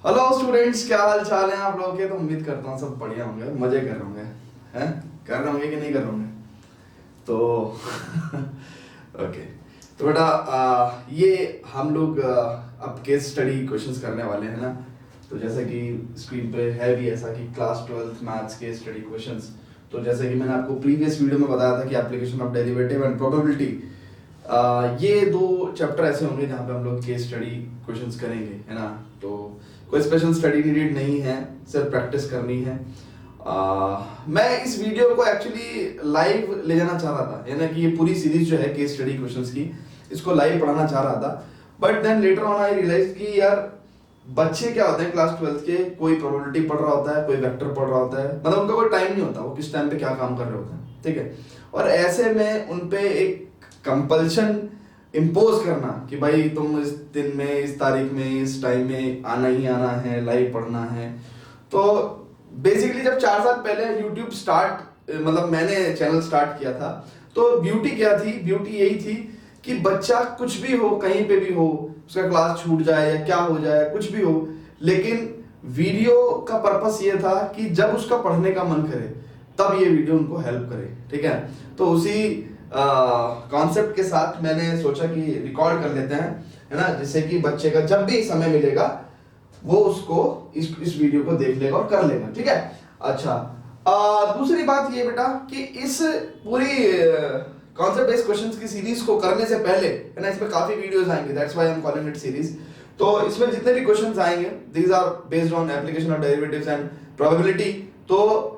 Hello students, क्या हाल चाल है आप लोगों के। तो उम्मीद करता हूँ सब बढ़िया होंगे, मजे कर रहे होंगे। हैं, कर रहे होंगे कि नहीं कर रहे होंगे तो ओके। तो बेटा ये हम लोग अब केस स्टडी क्वेश्चंस करने वाले हैं ना। तो जैसे कि स्क्रीन पे है भी ऐसा कि class 12th maths case study questions. तो जैसे कि मैंने आपको प्रीवियस वीडियो में बताया था कि application of derivative and probability, ये दो चैप्टर ऐसे होंगे जहाँ पे हम लोग केस स्टडी क्वेश्चंस करेंगे, है ना। तो कोई स्पेशल स्टडी नीडेड नहीं है, सिर्फ प्रैक्टिस करनी है। मैं इस वीडियो को एक्चुअली लाइव ले जाना चाह रहा था, यानी कि ये पूरी सीरीज जो है केस स्टडी क्वेश्चंस की, इसको लाइव पढ़ाना चाह रहा था। But then later on I realize कि यार बच्चे क्या होते हैं क्लास 12th के, कोई प्रोबेबिलिटी पढ़ रहा होता है, कोई वेक्टर पढ़ रहा होता है, मतलब उनका कोई टाइम नहीं होता वो किस टाइम पे क्या काम कर रहे होते हैं, ठीक है। और ऐसे में उनपे एक कंपल्शन इम्पोज करना कि भाई तुम इस दिन में, इस तारीख में, इस टाइम में आना ही आना है, लाइव पढ़ना है। तो बेसिकली जब 4 साल पहले यूट्यूब मतलब मैंने चैनल स्टार्ट किया था, तो ब्यूटी क्या थी, ब्यूटी यही थी कि बच्चा कुछ भी हो, कहीं पे भी हो, उसका क्लास छूट जाए या क्या हो जाए, कुछ भी हो, लेकिन वीडियो का पर्पस ये था कि जब उसका पढ़ने का मन करे तब ये वीडियो उनको हेल्प करे, ठीक है। तो उसी कॉन्सेप्ट के साथ मैंने सोचा कि रिकॉर्ड कर लेते हैं, है ना, जिससे कि बच्चे का जब भी समय मिलेगा वो उसको इस वीडियो को देख लेगा और कर लेगा, ठीक है। अच्छा, दूसरी बात ये बेटा कि इस पूरी कॉन्सेप्ट बेस्ड क्वेश्चंस की सीरीज को करने से पहले, है ना, इसमें काफी वीडियोस आएंगे, that's why I am calling it series. तो इसमें जितने भी क्वेश्चंस आएंगे these are based on application of derivatives and probability. तो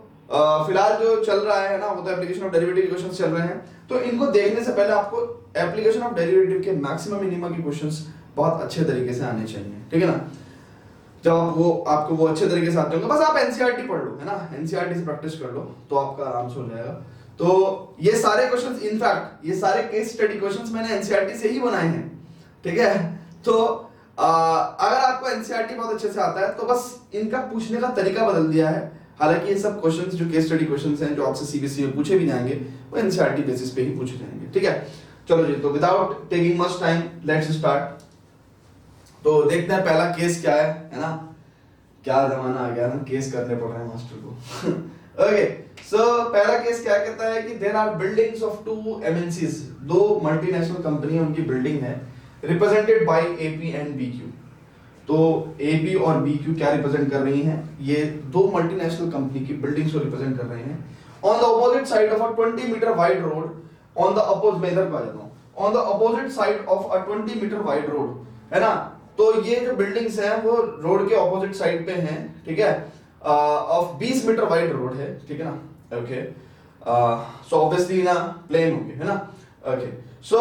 फिलहाल जो चल रहा है ना, वो तो एप्लीकेशन ऑफ डेरिवेटिव क्वेश्चंस चल रहे हैं। तो इनको देखने से पहले आपको एप्लीकेशन ऑफ डेरिवेटिव के मैक्सिमम मिनिमम के क्वेश्चंस बहुत अच्छे तरीके से आने चाहिए, ठीक है ना। जब आपको वो अच्छे तरीके से आते होंगे, बस आप एनसीईआरटी पढ़ लो, है ना, एनसीईआरटी से प्रैक्टिस कर लो तो आपका आराम से हो जाएगा। तो ये सारे क्वेश्चंस, इनफैक्ट ये सारे केस स्टडी क्वेश्चंस मैंने एनसीईआरटी से ही बनाए हैं, ठीक है। तो अगर आपको एनसीईआरटी बहुत अच्छे से आता है तो बस इनका पूछने का तरीका बदल दिया है। हालांकि ये सब क्वेश्चंस जो केस स्टडी क्वेश्चंस हैं, जो आपसे सीबीएसई में पूछे भी जाएंगे, वो एनसीईआरटी बेसिस पे ही पूछे जाएंगे, ठीक है। चलो जी, तो without taking much time let's start. तो देखते हैं पहला केस क्या है ना। क्या जमाना आ गया ना, केस करने पड़ रहे हैं मास्टर को। ओके, सो पहला केस क्या कहता है कि there are buildings of two MNCs, दो मल्टीनेशनल कंपनी, उनकी बिल्डिंग है, represented by AP and BQ. तो एपी और बीक्यू क्या रिप्रेजेंट कर रही हैं, ये दो मल्टीनेशनल कंपनी की बिल्डिंग्स को रिप्रेजेंट कर रहे हैं। On the opposite side of a 20 meter wide road, on the opposite मैं इधर को आ जाता हूं, on the opposite side of a 20 meter wide road, है ना। तो ये जो बिल्डिंग्स हैं वो रोड के ऑपोजिट साइड पे हैं, ठीक है, ऑफ 20 मीटर वाइड रोड है, ठीक है ना। ओके, सो ऑब्वियसली ना प्लेन होंगे, है ना। ओके, सो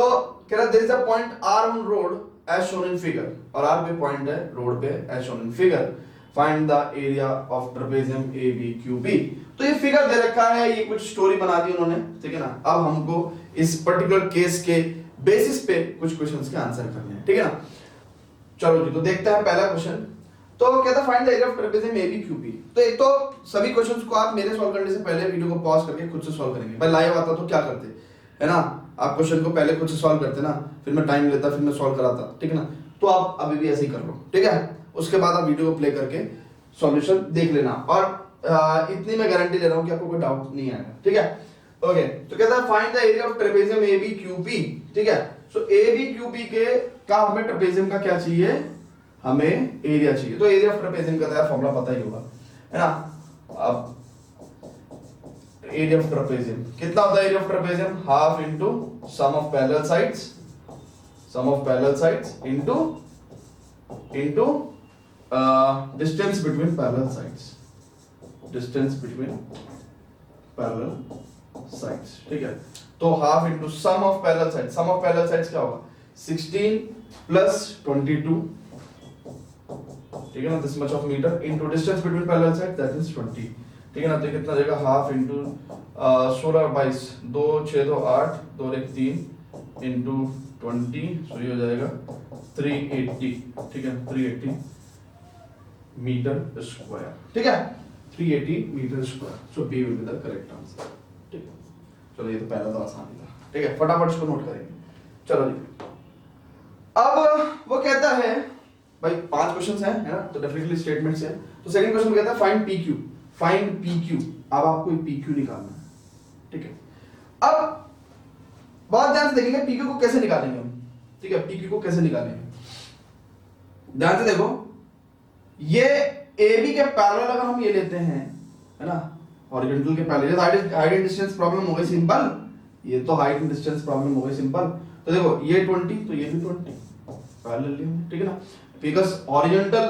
कह रहा there is a point R on road as shown in figure, और आर पे पॉइंट है रोड पे as shown in figure. Find the area of trapezium ABQB. तो ये फिगर दे रखा है, ये कुछ स्टोरी बना दी उन्होंने, ठीक है ना। अब हमको इस पर्टिकुलर केस के बेसिस पे कुछ क्वेश्चंस के आंसर करने हैं, ठीक है ना। चलो जी, तो देखते हैं पहला क्वेश्चन। तो कहता है find the area of trapezium ABQB. तो एक तो सभी क्वेश्चंस को आप मेरे सॉल्व करने से पहले वीडियो को पॉज करके खुद से सॉल्व करेंगे। भाई लाइव आता तो क्या करते, है ना, आप क्वेश्चन को पहले खुद से सॉल्व करते ना, फिर मैं टाइम लेता, फिर मैं सॉल्व कराता, ठीक है ना। तो आप अभी भी ऐसे ही कर लो, ठीक है। उसके बाद आप वीडियो को प्ले करके सॉल्यूशन देख लेना, और इतनी मैं गारंटी ले रहा हूं कि आपको कोई डाउट नहीं आएगा, ठीक है। ओके, तो कहता है find the area of trapezium ABQB, ठीक है। सो एबीक्यूबी के का हमें ट्रेपेजियम का क्या चाहिए, हमें एरिया चाहिए। तो एरिया ऑफ ट्रेपेजियम का तो फॉर्मूला पता ही होगा, है ना। अब एरिया ऑफ ट्रेपेजियम कितना होता है, area of trapezium half into sum of parallel sides, sum of parallel sides into distance between parallel sides, distance between parallel sides, ठीक है। तो half into sum of parallel sides, sum of parallel sides क्या होगा, 16 plus 22, ठीक है ना, this much of meter into distance between parallel sides that is 20, ठीक है ना। तो कितना जाएगा, हाफ इनटू 16 22, 2 6 2 8, 2 1 3 इनटू 20, सो ये हो जाएगा 380, ठीक है, 380 मीटर स्क्वायर, ठीक है, 380 meter square. So b will be the correct answer, ठीक है। चलो ये तो पहला तो आसान था, ठीक है, फटाफट इसको नोट करेंगे। चलो जी, अब वो कहता है भाई 5 क्वेश्चंस हैं, है ना, तो डेफिनेटली स्टेटमेंट्स हैं। तो सेकंड क्वेश्चन कहता है find P Q, find P Q. अब आपको पी क्यू निकालना है, ठीक है। अब बहुत ध्यान से देखेंगे पी क्यू को कैसे निकालेंगे हम, ठीक है, पी क्यू को कैसे निकालेंगे, ध्यान से देखो। ये ए बी के पैरेलल अगर हम ये लेते हैं, है ना, हॉरिजॉन्टल के parallel, height and distance problem हो गई सिंपल, ये तो हाइट एंड डिस्टेंस प्रॉब्लम हो गई सिंपल। तो देखो ये 20 तो ये भी 20 पैरेलल लिए, ठीक है ना, because horizontal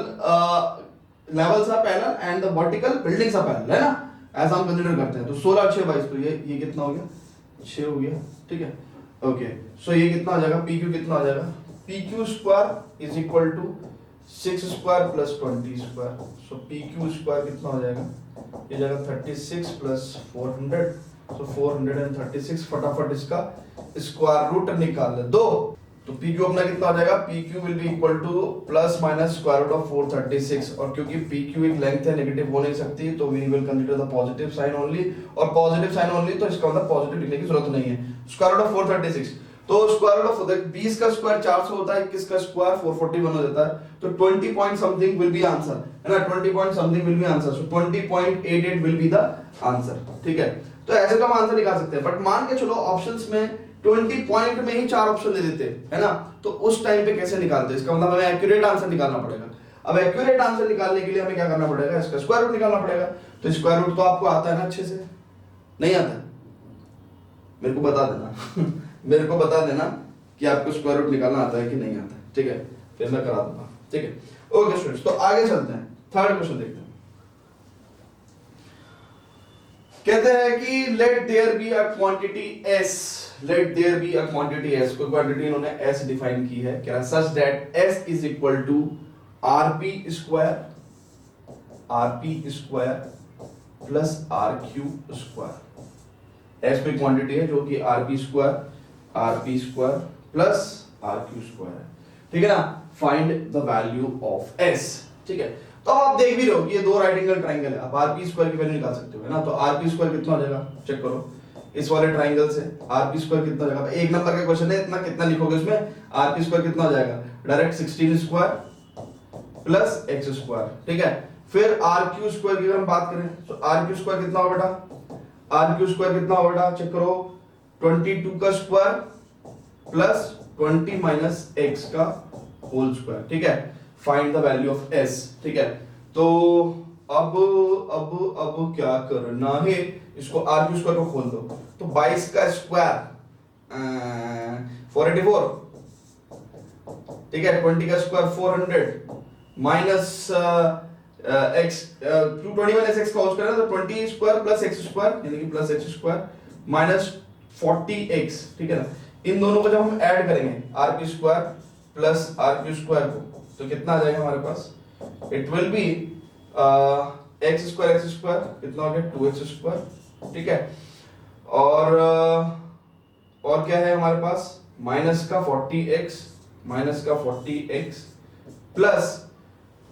levels are parallel and the vertical buildings are parallel, है ना, ऐसा हम कंसीडर करते हैं। तो 16 6 22, तो ये कितना हो गया, 6 हो गया, ठीक है, ओके। सो ये कितना हो जाएगा, पी क्यू कितना हो जाएगा, p q square is equal to 6 square plus 20 square. So p q square कितना हो जाएगा, ये जाएगा 36 प्लस 400, सो 436। फटाफट इसका स्क्वायर रूट निकाल दो, तो पी क्यू अपना कितना हो जाएगा, p q will be equal to plus minus square root of 436। और क्योंकि पी क्यू एक लेंथ है, नेगेटिव हो नहीं सकती, तो we will consider the positive sign only, और पॉजिटिव साइन ओनली तो इसका मतलब पॉजिटिव लिखने की जरूरत नहीं है। स्क्वायर रूट ऑफ 436, तो स्क्वायर रूट ऑफ 20 का स्क्वायर 400 होता है, 21 का स्क्वायर 441 हो जाता है, तो 20 point something will be answer, है ना, 20 point something will be answer. So 20.88 will be the answer, ठीक है। तो ऐसे तो हम आंसर निकाल सकते हैं, बट मान के चलो ऑप्शंस में 20 पॉइंट में ही 4 ऑप्शन दे देते, है ना, तो उस टाइम पे कैसे निकालते हैं, इसका मतलब हमें एक्यूरेट आंसर निकालना पड़ेगा। अब एक्यूरेट आंसर निकालने के लिए हमें क्या करना पड़ेगा, इसका स्क्वायर रूट निकालना पड़ेगा। तो स्क्वायर रूट तो आपको आता है ना अच्छे से, नहीं आता, मेरे को बता देना मेरे को बता देना कि आपको स्क्वायर रूट निकालना आता है कि नहीं आता है, ठीक है, फिर मैं करा दूंगा, ठीक है। ओके स्टूडेंट्स, तो आगे चलते हैं, थर्ड क्वेश्चन देखते हैं। कहते हैं कि let there be a quantity s, let there be a quantity s, कोई क्वांटिटी इन्होंने s डिफाइन की है, कह रहा है such that s is equal to rp square plus rq square. s कोई क्वांटिटी है जो कि rp square plus rq square है, ठीक है ना। Find the value of s, ठीक है। तो आप देख भी रहे हो कि ये दो राइट एंगल ट्रायंगल है, आप rp स्क्वायर की वैल्यू निकाल सकते हो, है ना। तो rp स्क्वायर कितना हो जाएगा, चेक करो, इस वाले ट्रायंगल से rp स्क्वायर कितना हो जाएगा, एक नंबर का क्वेश्चन है, इतना कितना लिखोगे उसमें, rp स्क्वायर कितना हो जाएगा, direct 16 square plus x square, ठीक है। फिर rq स्क्वायर की अगर हम बात करें तो rq स्क्वायर कितना होगा बेटा, rq स्क्वायर कितना होगा बेटा, चेक करो, 22 का स्क्वायर प्लस 20 माइनस x का होल स्क्वायर, ठीक है। Find the value of s, ठीक है। तो अब क्या करना है, इसको rq स्क्वायर को खोल दो, तो 22 का स्क्वायर 484, ठीक है, 20 का स्क्वायर 400 माइनस x 221 x का होल स्क्वायर, तो 20 स्क्वायर प्लस x स्क्वायर यानी कि plus x square minus 40x, ठीक है ना। इन दोनों को जब हम ऐड करेंगे rp square plus rq square को, तो कितना आ जाएगा हमारे पास, it will be x square कितना हो गया 2x स्क्वायर, ठीक है। और क्या है हमारे पास, माइनस का 40x प्लस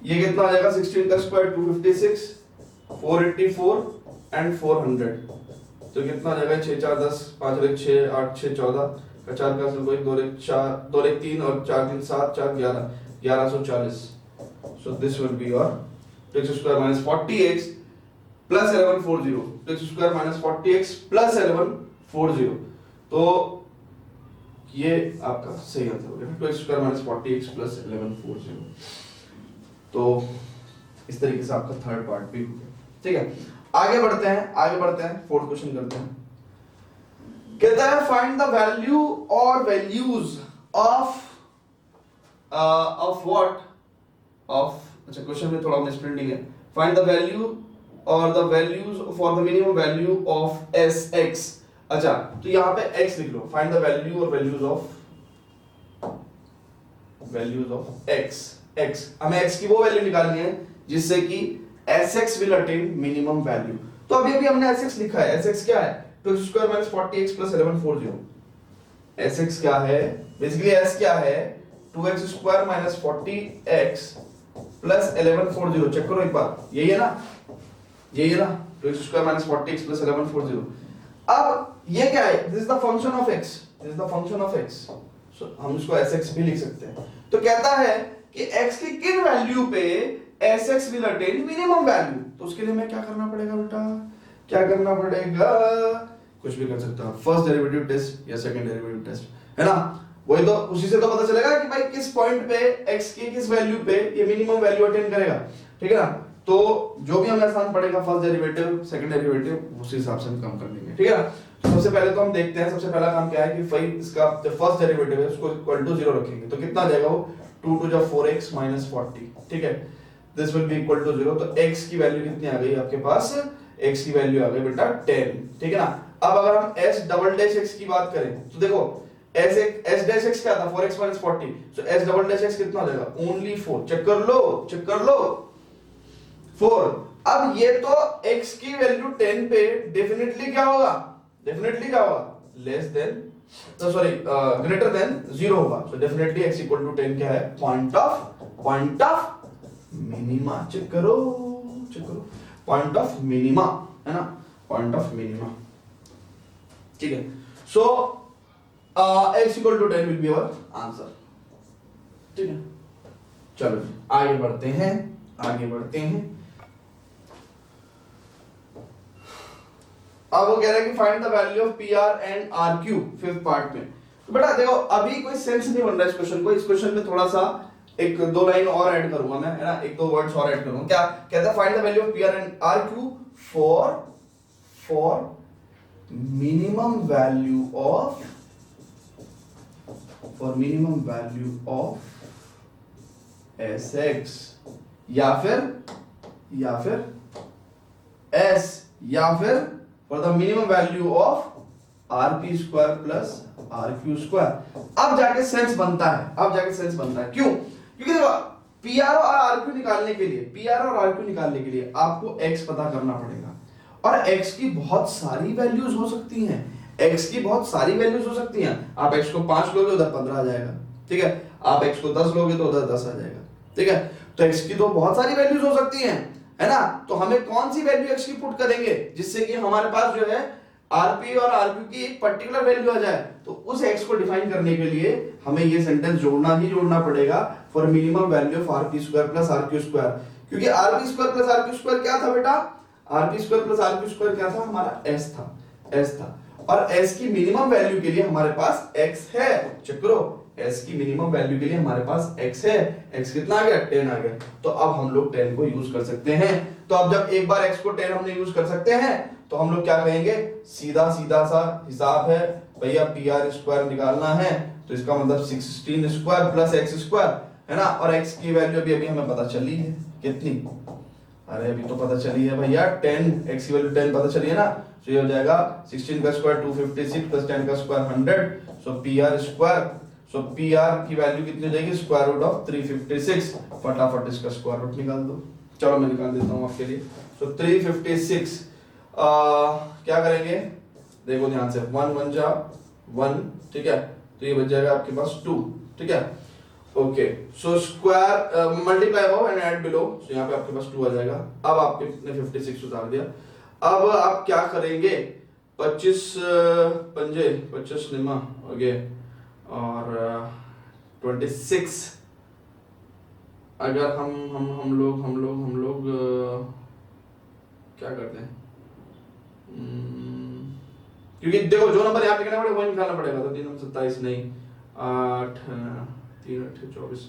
ये कितना आ जाएगा 16 का स्क्वायर 256 484 एंड 400, तो कितना आ जाएगा 6 4 10 5 और 1 6 8 6 14 का 4 का 1 2 1 4 2 1 3 और 4 3 7 4 11 1140। So this will be your x square minus 40x plus 1140, x square minus 40x plus 1140, तो ये आपका सही आंसर हो गया, 2x square minus 40x plus 1140। तो इस तरीके से आपका थर्ड पार्ट भी हो गया, ठीक है। आगे बढ़ते हैं फोर्थ क्वेश्चन करते हैं। कहता है फाइंड द वैल्यू और वैल्यूज ऑफ व्हाट, ऑफ, अच्छा क्वेश्चन में थोड़ा मिसप्रिंटिंग है, फाइंड द वैल्यू और the values for the minimum value of sx। अच्छा तो यहां पे x लिख लो, फाइंड द वैल्यू और वैल्यूज ऑफ x, हमें x की वो वैल्यू निकालनी है जिससे कि sx will attain minimum value. तो अभी हमने sx लिखा है, sx क्या है, 2x square minus 40x plus 1140। sx क्या है, बेसिकली s क्या है, 2x square minus 40x plus 1140, check करो एक बार, यही है ना, 2x square minus 40x plus 1140। अब ये क्या है, this is the function of x, सो हम इसको sx भी लिख सकते हैं। तो कहता है कि x की किन वैल्यू पे sx will attain minimum value. तो उसके लिए मैं क्या करना पड़ेगा बेटा, क्या करना पड़ेगा, कुछ भी कर सकता हूं, फर्स्ट डेरिवेटिव टेस्ट या सेकंड डेरिवेटिव टेस्ट, है ना। वही तो, उसी से तो पता चलेगा कि भाई किस पॉइंट पे x की किस वैल्यू पे ये मिनिमम वैल्यू अटेन करेगा, ठीक है ना। तो जो भी हमें आसान पड़ेगा फर्स्ट डेरिवेटिव सेकंड डेरिवेटिव उसी हिसाब से हम काम कर लेंगे, ठीक है ना। तो सबसे पहले तो हम देखते हैं, सबसे पहला काम क्या है कि भाई इसका जो फर्स्ट डेरिवेटिव है उसको इक्वल टू 0 रखेंगे। तो कितना आ जाएगा वो 2 टू 4x - 40, ठीक है। This will be equal to 0। तो x की वैल्यू कितनी आ गई आपके पास, x की वैल्यू आ गई बेटा 10, ठीक है ना। अब अगर हम s डबल डैश x की बात करें तो देखो s डैश x क्या था 4x - 40, so s double dash x कितना हो जाएगा ओनली 4। चेक कर लो 4। अब ये तो x की वैल्यू 10 पे डेफिनेटली क्या होगा, लेस देन, तो सॉरी ग्रेटर देन 0 होगा। So definitely x equal to 10 क्या है, पॉइंट ऑफ मिनिमा। चेक करो पॉइंट ऑफ मिनिमा, है ना, पॉइंट ऑफ मिनिमा, ठीक है। So x equal to 10 will be our answer, ठीक है। चलो आगे बढ़ते हैं। अब वो कह रहा है कि find the value of p r and r q fifth part में। तो बेटा देखो अभी कोई सेंस नहीं बन रहा इस क्वेश्चन को, इस क्वेश्चन में थोड़ा सा एक दो लाइन और ऐड करूंगा मैं, है ना, एक दो वर्ड्स और ऐड करूंगा। क्या कहता है, find the value of p r and r q for minimum value of s x या फिर एस या फिर for the minimum value of r p square plus r q square. अब जाके सेंस बनता है, क्यों? क्योंकि देखो पी आर और आर क्यू निकालने के लिए आपको एक्स पता करना पड़ेगा, और एक्स की बहुत सारी वैल्यूज हो सकती हैं, आप एक्स को 5 लोगे उधर 15 आ जाएगा, ठीक है। आप एक्स को 10 लोगे तो उधर 10 आ जाएगा, ठीक है। तो एक्स की तो बहुत सारी वैल्यूज हो सकती हैं, है ना। तो हमें कौन सी वैल्यू एक्स की पुट करेंगे जिससे कि हमारे पास जो है आरपी और आरक्यू की एक पर्टिकुलर वैल्यू आ जाए। तो उस एक्स को डिफाइन करने के लिए हमें ये सेंटेंस जोड़ना पड़ेगा, for minimum value of RP square plus RQ square. क्योंकि RP square plus RQ square क्या था बेटा, RP square plus RQ square क्या था, हमारा एस था, और एस की मिनिमम वैल्यू के लिए हमारे पास एक्स है। चेक करो, एस की मिनिमम वैल्यू के लिए हमारे पास एक्स है, एक्स कितना आ गया 10 आ गया। तो अब हम लोग 10 को यूज कर सकते हैं। तो अब जब एक बार एक्स को 10 हमने यूज कर सकते हैं तो हम लोग क्या कहेंगे, सीधा सा हिसाब है भैया, पी आर स्क्वायर निकालना है तो इसका मतलब 16 स्क्वायर प्लस एक्स स्क्वायर, है ना। और एक्स की वैल्यू अभी हमें पता चली है कितनी, अरे अभी तो पता चली है भैया 10, एक्स की वैल्यू 10 पता चली है ना। तो ये हो जाएगा 16 का स्क्वायर 256 प्लस 10 का स्क्वायर 100, सो P R square, so P R की वैल्यू कितनी हो जाएगी, स्क्वायर रूट ऑफ 356। फटाफट इसका स्क्वायर रूट निकाल दो, चलो मैं निकाल देता हूं आपके लिए। सो 356 क्या करेंगे, देखो ध्यान से, 1 1 जा 1, ठीक है। तो ये बच जाएगा आपके पास 2, ठीक है। Okay, so square multiply above and add below, so यहाँ पे आपके पास 2 आ जाएगा। अब आपके ने 56 उतार दिया। अब आप क्या करेंगे, 25 पंजे 25 निमा हो गए, और 26 अगर हम लोग क्या करते हैं, क्योंकि देखो जो नंबर यहाँ लिखना पड़ेगा वही निकालना पड़ेगा। तो 3 27 नहीं, 8 3 8 24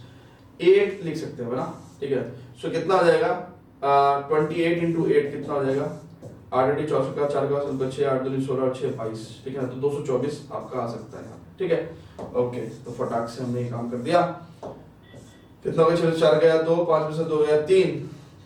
8 लिख सकते हैं ना, ठीक है। सो कितना आ जाएगा, 28 इंटू 8 कितना हो जाएगा, 8 8 64 का 4 का 6 8 2 16 और 6 22, ठीक है। तो 224 आपका आ सकता है, ठीक है। ओके, तो फटाक से हमने ये काम कर दिया। कितना हो गया, 6 से 4 गया 2, 5 में से 2 गया 3,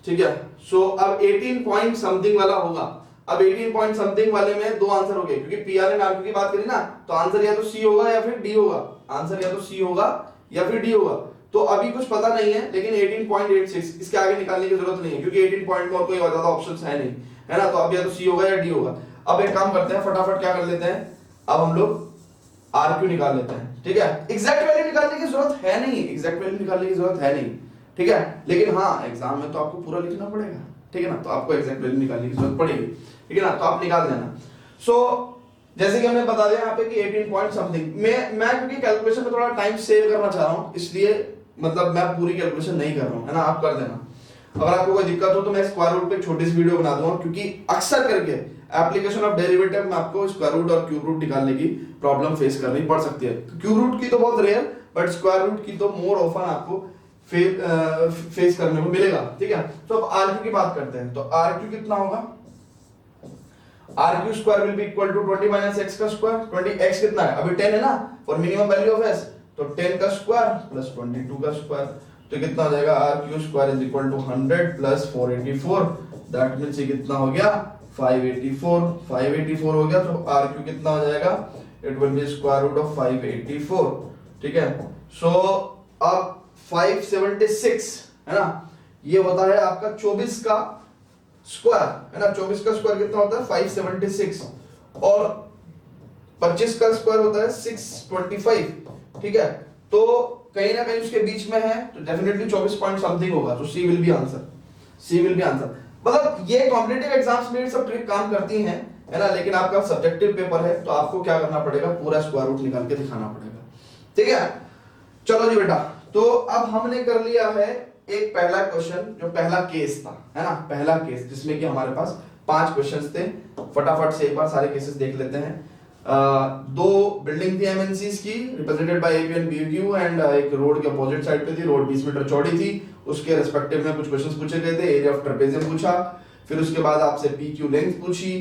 ठीक है। सो अब 18 पॉइंट समथिंग वाला होगा। अब 18 पॉइंट समथिंग वाले में 2 आंसर हो गए, क्योंकि पीआर एंड आरक्यू की बात करी ना, तो आंसर या तो सी होगा या फिर डी होगा, आंसर या तो सी होगा या फिर डी होगा। तो अभी कुछ पता नहीं है, लेकिन 18.86 इसके आगे निकालने की जरूरत नहीं है, क्योंकि 18 पॉइंट में और कोई ज्यादा ऑप्शंस है नहीं, है ना। तो अब या तो सी होगा या डी होगा। अब एक काम करते हैं, फटाफट क्या कर लेते हैं, अब हम लोग आरक्यू निकाल लेते हैं, ठीक है। एग्जैक्ट वैल्यू निकालने की जरूरत है नहीं, ठीक है। लेकिन हाँ, एग्जाम में तो आपको पूरा लिखना पड़ेगा, ठीक है ना। तो आपको एग्जैक्ट वैल्यू निकालने की जरूरत पड़ेगी, ठीक है ना। तो आप निकाल देना। सो जैसे कि हमने बता दिया यहाँ पे कि 18 पॉइंट समथिंग, मैं क्योंकि कैलकुलेशन में थोड़ा टाइम सेव करना चाह रहा हूँ, इसलिए मतलब मैं पूरी कैलकुलेशन नहीं कर रहा हूँ, है ना, आप कर देना। अगर आपको कोई दिक्कत हो तो मैं स्क्वायर रूट पे एक छोटी सी वीडियो बना दूंगा, क्योंकि अक्सर करके एप्लीकेशन ऑफ डेरिवेटिव में आपको स्क्वायर रूट और क्यूब रूट निकालने की प्रॉब्लम फेस करनी पड़ सकती है। क्यूब रूट की तो बहुत रेयर, बट स्क्वायर रूट की तो मोर ऑफन आपको फेस करने को मिलेगा, ठीक है। तो अब आर क्यू की बात करते हैं, तो आर क्यू कितना होगा, r q square will be equal to 20 minus x का स्क्वायर। 20 एक्स कितना है, अभी 10 है ना, for minimum value of s, तो 10 का स्क्वायर प्लस 22 का स्क्वायर, तो कितना हो जाएगा, r q square is equal to 100 plus 484, that means ये कितना हो गया 584 हो गया। तो आर क्यू कितना हो जाएगा, it will be square root of 584, ठीक है। सो अब 576 है ना, ये होता है आपका 24 का स्क्वायर, है ना, 24 का स्क्वायर कितना होता है 576, और 25 का स्क्वायर होता है 625, ठीक है। तो कहीं ना कहीं उसके बीच में है, तो डेफिनेटली 24 पॉइंट समथिंग होगा, तो C will be answer, C will be answer. मतलब ये कॉम्पिटिटिव एग्जाम्स में सब ट्रिक काम करती हैं, है ना, लेकिन आपका सब्जेक्टिव पेपर है तो आपको क्या करना पड़ेगा, पूरा स्क्वायर रूट निकाल के दिखाना पड़ेगा, ठीक है। चलो जी बेटा, तो अब हमने कर लिया है एक पहला क्वेश्चन, जो पहला केस था, है ना, पहला केस जिसमें कि हमारे पास 5 क्वेश्चंस थे। फटाफट से एक बार सारे केसेस देख लेते हैं। दो बिल्डिंग थी एमएनसीज की, represented by AP and BQ, and एक रोड के अपोजिट साइड पे थी, रोड 20 मीटर चौड़ी थी, उसके रिस्पेक्टिव में कुछ क्वेश्चंस पूछे गए थे। एरिया ऑफ ट्रेपेजियम पूछा, फिर उसके बाद आपसे पीक्यू लेंथ पूछी,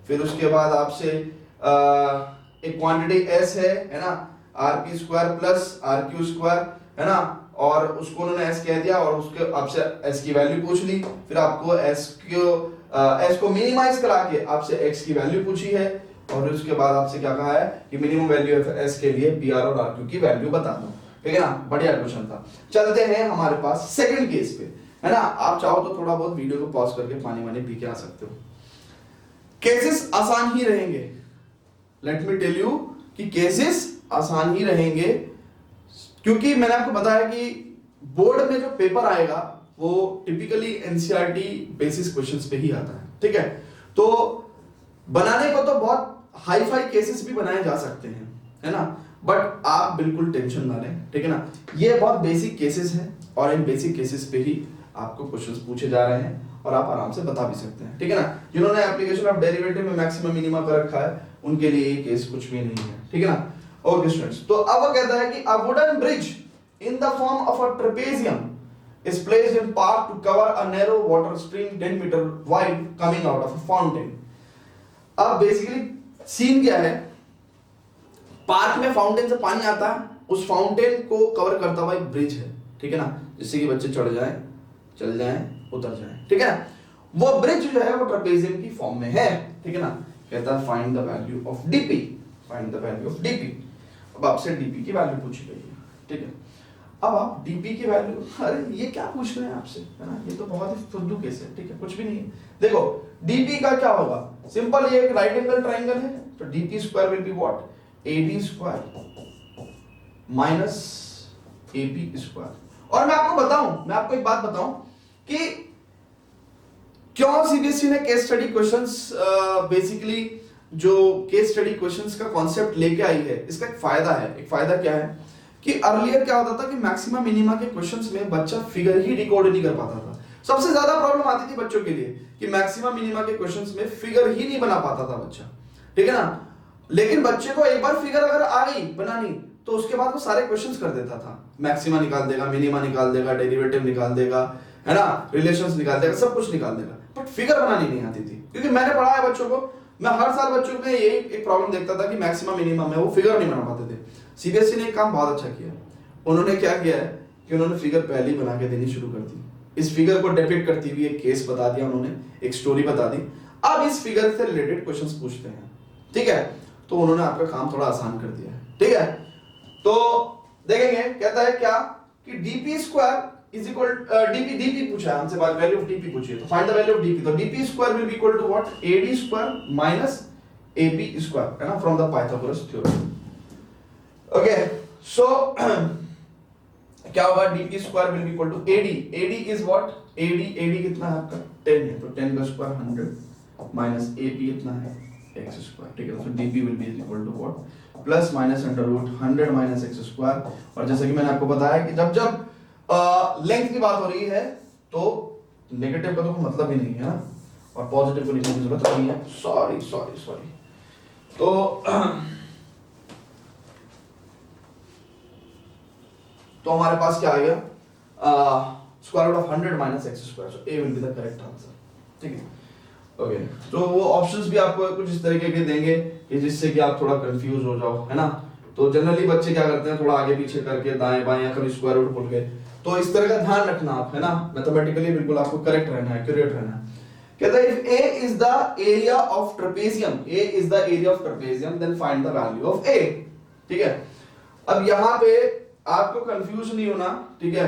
फिर उसके बाद आपसे एक क्वांटिटी एस है ना, RP square plus RQ square, है ना, और उसको उन्होंने एस कह दिया, और उसके आपसे एस की वैल्यू पूछ ली। फिर आपको एस को मिनिमाइज करा के आपसे एक्स की वैल्यू पूछी है, और उसके बाद आपसे क्या कहा है कि मिनिमम वैल्यू ऑफ एस के लिए पी आर और आर क्यू की वैल्यू बता दो, ठीक है ना। बढ़िया क्वेश्चन था। चलते हैं हमारे पास सेकंड केस पे, है ना। आप चाहो तो थोड़ा बहुत वीडियो को पॉज करके पानी वानी पी के आ सकते हो। केसेस आसान ही रहेंगे, लेट मी टेल यू कि केसेस आसान ही रहेंगे, क्योंकि मैंने आपको बताया कि बोर्ड में जो पेपर आएगा वो टिपिकली एनसीईआरटी बेसिस क्वेश्चंस पे ही आता है, ठीक है। तो बनाने को तो बहुत हाई फाई केसेस भी बनाए जा सकते हैं, है ना, बट आप बिल्कुल टेंशन ना लें, ठीक है ना। ये बहुत बेसिक केसेस हैं, और इन बेसिक केसेस पे ही आपको क्वेश्चंस पूछे जा रहे हैं, और आप आराम से बता भी सकते हैं, ठीक है ना। जिन्होंने एप्लीकेशन ऑफ डेरिवेटिव में मैक्सिमम मिनिमा कर रखा है, उनके लिए ये केस कुछ भी नहीं है, ठीक है ना। ओके स्टूडेंट्स, तो अब वो कहता है कि a wooden bridge in the form of a trapezium is placed in park to cover a narrow water stream 10 meter wide coming out of a fountain. अब बेसिकली सीन क्या है, पार्क में फाउंटेन से पानी आता है, उस फाउंटेन को कवर करता हुआ एक ब्रिज है, ठीक है ना, जिससे कि बच्चे चढ़ जाएं, चल जाएं, उतर जाएं, ठीक है। वो ब्रिज जो है वो ट्रेपेजियम की फॉर्म में है, ठीक है ना। कहता है find the value of DP, find the value of DP. अब आपसे डीपी की वैल्यू पूछी गई है, ठीक है। अब आप डीपी की वैल्यू, अरे ये क्या पूछ रहे हैं आपसे, है ना, ये तो बहुत ही फुद्दू केस है, ठीक है, कुछ भी नहीं है। देखो डीपी का क्या होगा, सिंपल, ये एक राइट एंगल ट्रायंगल है, तो DP square will be what, AD square minus AP square. और मैं आपको एक बात बताऊं कि क्यों सीबीएसई ने केस स्टडी क्वेश्चंस, बेसिकली जो केस स्टडी क्वेश्चंस का कॉन्सेप्ट लेके आई है, इसका एक फायदा है। एक फायदा क्या है कि अर्लियर क्या होता था कि मैक्सिमा मिनिमा के क्वेश्चंस में बच्चा फिगर ही डिकोड नहीं कर पाता था। सबसे ज्यादा प्रॉब्लम आती थी बच्चों के लिए कि मैक्सिमा मिनिमा के क्वेश्चंस में फिगर ही नहीं बना पाता था बच्चा, ठीक है ना। लेकिन बच्चे को एक बार फिगर अगर आ गई बनानी, तो उसके बाद वो सारे क्वेश्चंस कर देता था, मैक्सिमा निकाल देगा, मिनिमा निकाल देगा, डेरिवेटिव निकाल देगा, है ना, रिलेशंस निकाल देगा, सब कुछ निकाल देगा, बट फिगर बनानी नहीं आती थी। क्योंकि मैंने पढ़ा है बच्चों को, मैं हर साल बच्चों में यही एक प्रॉब्लम देखता था कि मैक्सिमा मिनिमा में वो फिगर नहीं बना पाते थे। सीबीएसई ने एक काम बहुत अच्छा किया, उन्होंने क्या किया है कि उन्होंने फिगर पहले ही बना के देनी शुरू कर दी। इस फिगर को डिपिक्ट करती हुई एक केस बता दिया उन्होंने, एक स्टोरी बता दी। अब इस फिगर से रिलेटेड क्वेश्चंस पूछते हैं, ठीक है। तो उन्होंने आपका काम थोड़ा आसान कर दिया है, ठीक है। तो देखेंगे कहता है क्या कि DP square is equal, DP पूछा है हमसे, बात वैल्यू ऑफ डीपी पूछी है, तो find the value of DP. तो DP square will be equal to what, AD square minus AP square, है ना, from the Pythagoras theorem. Okay, so क्या होगा, DP square will be equal to AD, AD is what, AD कितना है आपका 10 है, तो 10 का स्क्वायर 100 माइनस एपी कितना है एक्स स्क्वायर, ठीक है। तो DP will be equal to what, plus minus under root 100 minus x square. और जैसे कि मैंने आपको बताया कि जब लेंथ की बात हो रही है तो नेगेटिव का तो कोई मतलब ही नहीं है ना, और पॉजिटिव को लिखने की जरूरत नहीं है। Sorry sorry sorry. तो हमारे पास क्या आ गया, square root of 100 minus x square, so a will be the correct answer. ठीक है, ओके। तो वो ऑप्शंस भी आपको कुछ इस तरीके के देंगे कि जिससे कि आप थोड़ा कंफ्यूज हो जाओ, है ना। तो जनरली बच्चे क्या करते हैं, थोड़ा आगे पीछे करके दाएं बाएं या कभी स्क्वायर रूट भूल गए, तो इस तरह का ध्यान रखना आप, है ना। मैथमेटिकली बिल्कुल आपको करेक्ट रहना है, एक्यूरेट रहना है। कहता है if A is the area of trapezium, A is the area of trapezium, then find the value of A। ठीक है, अब यहाँ पे आपको कंफ्यूज नहीं होना, ठीक है।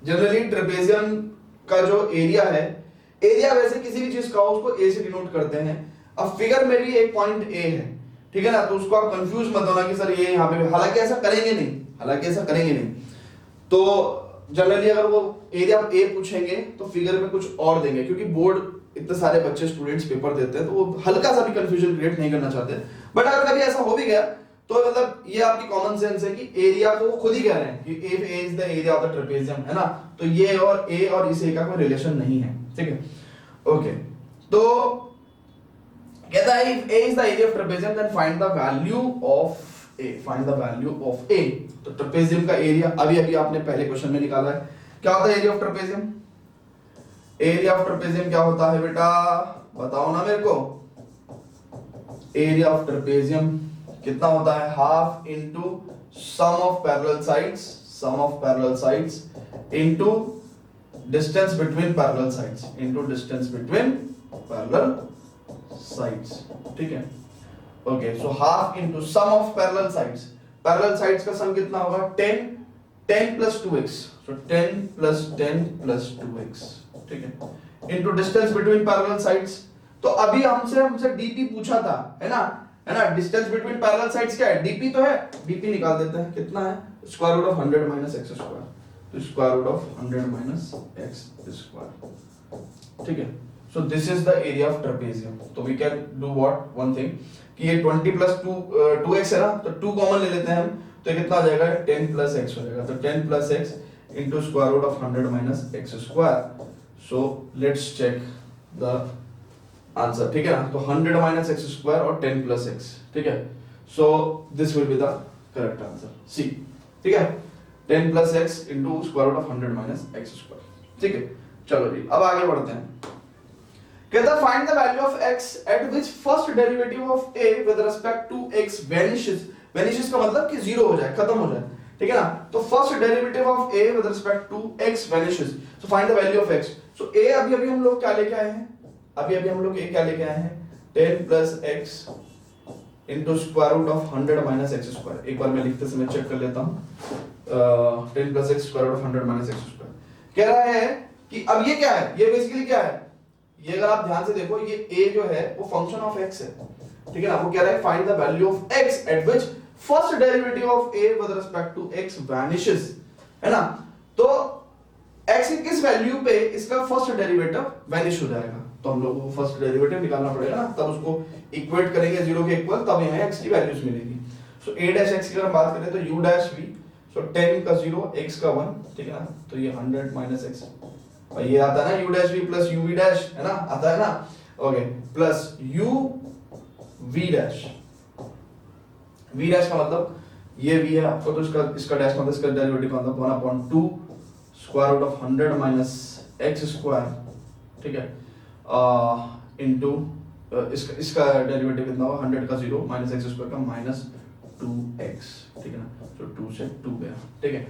जनरली ट्रेपेजियम का जो एरिया है, एरिया वैसे किसी भी चीज का हो उसको A से डिनोट करते हैं। अब फिगर में भी एक पॉइंट A है, ठीक है ना, तो उसको आप कंफ्यूज मत होना कि सर ये यहाँ पे, हालांकि ऐसा करेंगे नहीं, तो जनरली अगर वो एरिया A पूछेंगे तो फिगर में कुछ और देंगे, क्योंकि बोर्ड इतने सारे बच्चे स्टूडेंट्स पेपर देते हैं तो वो हल्का सा भी कंफ्यूजन क्रिएट नहीं करना चाहते। बट अगर कभी ऐसा हो भी गया तो मतलब ये आपकी कॉमन सेंस है कि एरिया को खुद ही कह रहे हैं कि if A is the area of the trapezium, है ना, तो ये और A और इस A का कोई रिलेशन नहीं है। ठीक है, ओके। तो कहता है if A is the area of trapezium then find the value of A, find the value of A। तो ट्रेपेजियम का एरिया अभी आपने पहले क्वेश्चन में निकाला है। क्या होता है area of trapezium? Area of trapezium क्या होता है बेटा, बताओ ना मेरे को। एरिया ऑफ ट्रेपेजियम कितना होता है, half into sum of parallel sides into distance between parallel sides. ठीक है, okay. So half into sum of parallel sides का सम कितना होगा, 10 प्लस 2x, सो 10 प्लस 10 प्लस 2x। ठीक है, into distance between parallel sides. तो अभी हमसे डीपी पूछा था, है ना, डिस्टेंस बिटवीन पैरेलल साइड्स क्या है, डीपी तो है, डीपी निकाल देते हैं। कितना है, square root of 100 minus x square, तो square root of 100 minus x square. ठीक है, so this is the area of trapezium. तो we can do what, one thing, कि ये 20 प्लस 2x है ना, तो 2 कॉमन ले लेते हैं हम, तो कितना आ जाएगा, 10 प्लस x हो जाएगा। तो 10 plus x into square root of 100 minus x square. So let's check the answer. ठीक है ना, तो 100 माइनस एक्स स्क्वायर और 10 प्लस एक्स। ठीक है, so this will be the correct answer, C. ठीक है, 10 plus X into square root of 100 minus x square. ठीक है, चलो जी अब आगे बढ़ते हैं। कहता है find the value of x at which first derivative of a with respect to x vanishes का मतलब कि जीरो हो जाए, खत्म हो जाए। ठीक है ना, तो first derivative of a with respect to x vanishes, so find the value of x। So a अभी हम लोग क्या लेके आए हैं, हम लोग a क्या लेके आए हैं, 10 plus x into square root of 100 minus x square. एक बार मैं लिखते समय चेक कर लेता हूं, 10 plus x square root of 100 minus x square. कह रहा है कि अब ये क्या है, ये बेसिकली क्या है, ये अगर आप ध्यान से देखो, ये a जो है वो फंक्शन ऑफ x है। ठीक है ना, वो कह रहा है find the value of x at which first derivative of a with respect to x vanishes, है ना। तो x की किस वैल्यू पे इसका फर्स्ट डेरिवेटिव वैनिश हो जाएगा, तो हम लोग को फर्स्ट डेरिवेटिव निकालना पड़ेगा ना, तब उसको इक्वेट करेंगे जीरो के इक्वल, तब हमें x की वैल्यूज मिलेगी। सो a डैश x की अगर बात करें तो u डैश v, सो 10 का 0 x का 1, ठीक है ना, तो ये 100 माइनस x, और ये आता है ना u dash v plus u v dash, है ना, आता है ना, okay, plus u v dash. v dash का मतलब ये v है आपको, तो इसका डैश मतलब इसका डेरिवेटिव का मतलब 1/2 square root of 100 minus x square. ठीक है, इनटू इसका डेरिवेटिव कितना होगा, 100 का 0 माइनस एक्स स्क्वायर का माइनस 2x। ठीक है ना, तो 2 से 2 गया। ठीक है,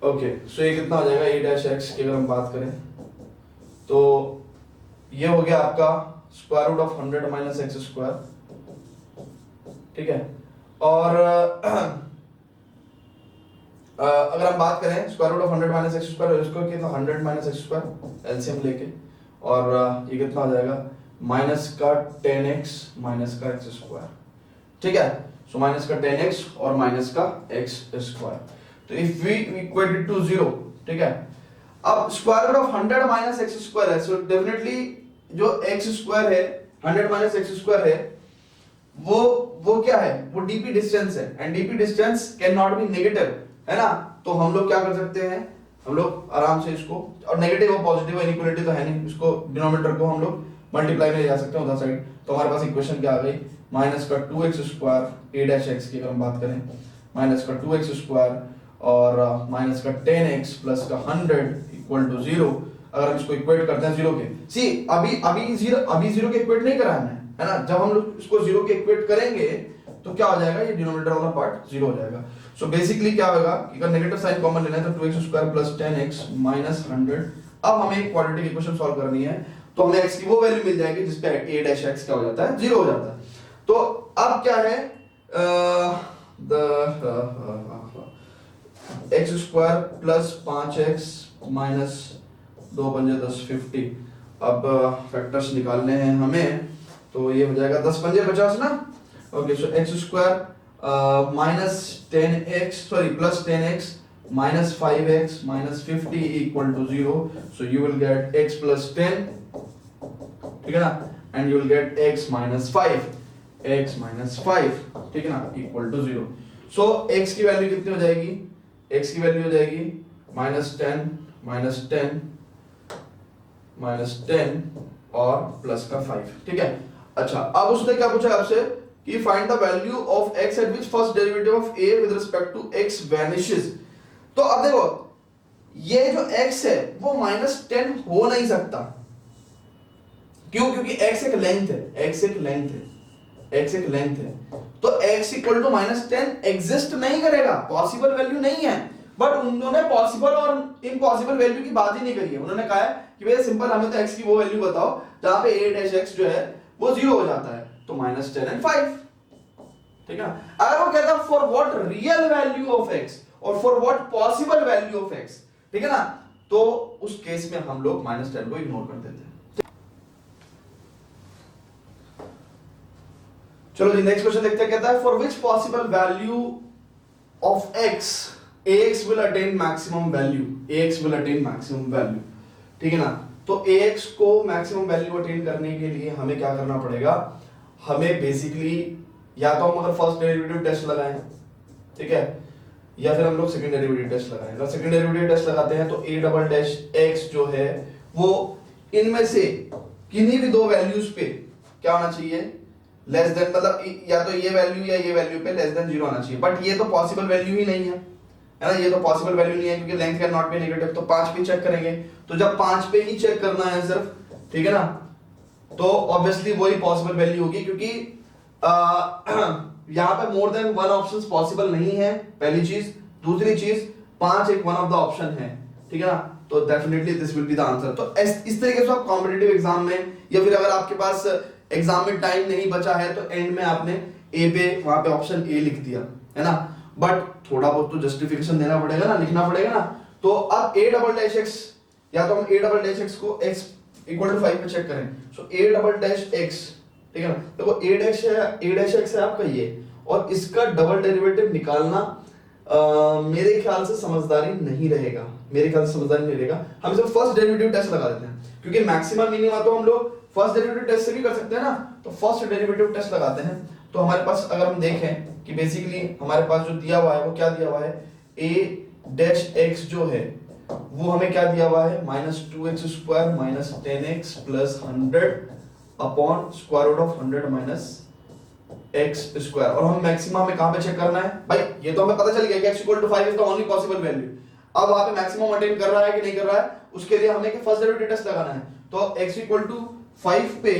ओके। सो ये कितना हो जाएगा, a डैश x की अगर हम बात करें तो ये हो गया आपका square root of 100 minus x square. ठीक है, और अगर हम बात करें square root of 100 minus x square, इसको कितना 100 माइनस एक्स स्क्वायर एलसीएम लेके, और ये कितना हो जाएगा, माइनस का 10x माइनस का एक्स स्क्वायर। ठीक है, सो माइनस का 10x और माइनस का एक्स स्क्वायर। तो if we equate it to 0, ठीक है, अब square root of 100 minus x square है, सो डेफिनेटली जो एक्स स्क्वायर है, 100 माइनस एक्स स्क्वायर है, वो क्या है, वो डीपी डिस्टेंस है, and DP distance can not be negative, है ना। तो हम लोग क्या कर सकते हैं, हम लोग आराम से इसको, और नेगेटिव और पॉजिटिव इनइक्वालिटी तो है नहीं, इसको डिनोमिनेटर को हम लोग मल्टीप्लाई में ले जा सकते हैं उधर साइड। तो हमारे पास इक्वेशन क्या आ गई, माइनस का 2x स्क्वायर ए डैश एक्स की अगर हम बात करें, माइनस का 2x स्क्वायर और माइनस का 10x प्लस का 100 इक्वल टू 0। अगर हम इसको इक्वेट करते हैं जीरो के, सी अभी जीरो के इक्वेट नहीं करा है ना, जब हम लोग इसको जीरो के इक्वेट करेंगे तो क्या हो जाएगा, ये डिनोमिनेटर वाला पार्ट जीरो हो जाएगा। सो बेसिकली क्या होगा कि अगर नेगेटिव साइन कॉमन लेना है तो 2x square plus 10x minus 100। अब हमें क्वाड्रेटिक इक्वेशन सॉल्व करनी है, तो हमें x की वो वैल्यू मिल जाएगी जिस पे a डैश x क्या हो जाता है, जीरो हो जाता है। तो अब क्या है, x square plus 5x minus 2 पंजे 10 50। अब फैक्टर्स निकालने हैं हमें, तो ये हो जाएगा 10 पंजे 50 ना। Okay, so x square minus 10x sorry plus 10x minus 5x minus 50 equal to 0। So you will get x plus 10, ठीक है ना, and you will get x minus 5, ठीक है ना, इक्वल टू 0। सो x की वैल्यू कितनी हो जाएगी, x की वैल्यू हो जाएगी माइनस 10 माइनस 10 माइनस 10 और प्लस का 5, ठीक है। अच्छा, अब उसने क्या पूछा आपसे कि find the value of x at which first derivative of a with respect to x vanishes. तो अब देखो, ये जो x है वो माइनस 10 हो नहीं सकता, क्यों, क्योंकि x एक लेंथ है, x एक लेंथ है, तो x equal to minus 10 exist नहीं करेगा, पॉसिबल वैल्यू नहीं है। बट उन्होंने पॉसिबल और इम्पॉसिबल वैल्यू की बात ही नहीं करी है। उन्होंने कहा है कि भैया सिंपल, हमें तो x की वो वैल्यू बताओ जहां पे a डैश x जो है वो 0 हो जाता है, तो माइनस 10 एंड 5, ठीक है। अगर वो कहता for what real value of x और for what possible value of x, ठीक है ना, तो उस केस में हम लोग माइनस 10 को इग्नोर कर देते हैं। चलो जी, नेक्स्ट क्वेश्चन देखते हैं। कहता है for which possible value of x ax will attain maximum value, ax will attain maximum value, ठीक है ना। तो ax को मैक्सिमम वैल्यू अटेन करने के लिए हमें क्या करना पड़ेगा, हमें बेसिकली या तो हम अगर फर्स्ट डेरिवेटिव टेस्ट लगाएं, ठीक है, या फिर हम लोग सेकंड डेरिवेटिव टेस्ट लगाएं। अगर सेकंड डेरिवेटिव टेस्ट लगाते हैं तो a डबल डैश x जो है वो इनमें से किन्हीं भी दो वैल्यूज पे क्या होना चाहिए, लेस देन, मतलब या तो ये वैल्यू या ये वैल्यू पे लेस देन 0 आना चाहिए। बट ये तो पॉसिबल वैल्यू ही नहीं है ना, ये तो पॉसिबल वैल्यू नहीं है क्योंकि length can not be negative. तो 5 पे चेक करेंगे, तो जब 5 पे ही चेक करना है सिर्फ, ठीक है ना, तो ऑब्वियसली वही पॉसिबल वैल्यू होगी, क्योंकि यहाँ पे more than one options possible नहीं है, पहली चीज। दूसरी चीज, 5 एक वन ऑफ द ऑप्शन है, ठीक है ना, तो definitely this will be the answer. तो इस तरीके से आप कॉम्पिटिटिव एग्जाम में, या फिर अगर आपके पास एग्जाम में टाइम नहीं बचा है तो एंड में आपने ए पे, वहां पे ऑप्शन ए लिख दिया, है ना। बट थोड़ा बहुत तो जस्टिफिकेशन देना पड़ेगा ना, लिखना पड़ेगा ना। तो अब a डबल डैश x, या तो हम a डबल डैश x को x इक्वल टू 5 पे चेक करें। सो a डबल डैश x, ठीक है ना, देखो a डैश है, a डैश x है आपका ये, और इसका डबल डेरिवेटिव निकालना मेरे ख्याल से समझदारी नहीं रहेगा, हम सिर्फ फर्स्ट डेरिवेटिव टेस्ट लगा देते हैं, क्योंकि मैक्सिमम मिनिमम तो हम लोग फर्स्ट डेरिवेटिव टेस्ट से भी कर सकते हैं ना। तो फर्स्ट डेरिवेटिव टेस्ट लगाते हैं। तो हमारे पास अगर हम देखें कि बेसिकली हमारे पास जो दिया हुआ है वो क्या दिया हुआ है, a डैश x जो है वो हमें क्या दिया हुआ है, minus 2x square minus 10x plus 100 upon square root of 100 minus x square. और हम मैक्सिमम में कहां पे चेक करना है भाई, ये तो हमें पता चल गया कि x equal to 5 is the only possible value. अब वहां पे मैक्सिमम अटेन कर रहा है कि नहीं कर रहा है, उसके लिए हमें फर्स्ट डेरिवेटिव टेस्ट लगाना है। तो x इक्वल टू 5 पे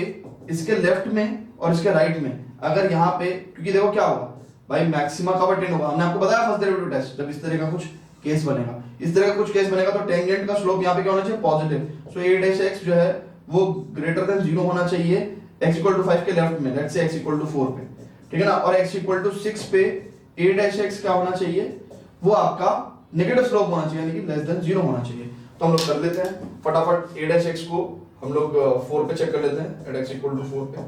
इसके लेफ्ट में और इसके राइट में, अगर यहाँ पे, क्योंकि देखो क्या होगा भाई, मैक्सिमा कब अटेन होगा, हमने आपको बताया फर्स्ट डेरिवेटिव टेस्ट, जब इस तरह का कुछ केस बनेगा, तो टेंजेंट का स्लोप यहाँ पे क्या होना चाहिए, positive. So a dash x जो है वो ग्रेटर देन 0 होना चाहिए x इक्वल टू 5 के लेफ्ट में, let's say x equal to 4 पे, ठीक है ना, और x इक्वल टू 6 पे a डैश x क्या होना चाहिए, वो आपका नेगेटिव स्लोप होना चाहिए, यानी कि लेस देन 0 होना चाहिए। तो हम लोग कर लेते हैं फटाफट, a डैश x को हम लोग 4 पे चेक कर लेते हैं, at x इक्वल टू 4 पे,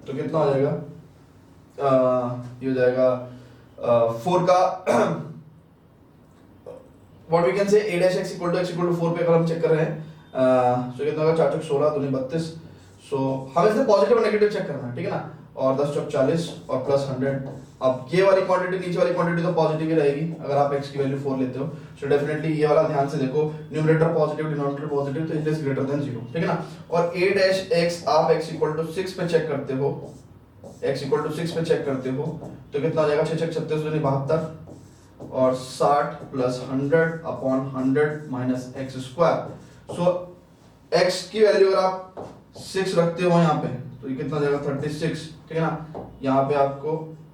तो कितना हो जाएगा, ये हो जाएगा 4 का what we can say a dash x equal to 4 पे अगर हम चेक कर रहे हैं, सो कितना होगा, 4 4 16 2 32, सो हमें सिर्फ पॉजिटिव और नेगेटिव चेक करना है, ठीक है ना। और 10 चौक 40 और प्लस 100। अब ये वाली क्वांटिटी नीचे वाली क्वांटिटी तो पॉजिटिव ही रहेगी अगर आप x की वैल्यू 4 लेते हो। सो डेफिनेटली ये वाला ध्यान से देखो, न्यूमरेटर पॉजिटिव डिनोमिनेटर पॉजिटिव, तो इट इज ग्रेटर देन 0, ठीक है ना। और a डैश x आप x इक्वल टू 6 पे चेक करते हो, x इक्वल टू 6 पे चेक करते हो तो कितना आ जाएगा, 6 6 36 दूनी 72 और 60 plus 100 upon 100 minus x square. So x की वैल्यू अगर आप 6 रखते हो यहाँ पे तो ये कितना जाएगा 36, ठीक है ना। यहाँ पे आपको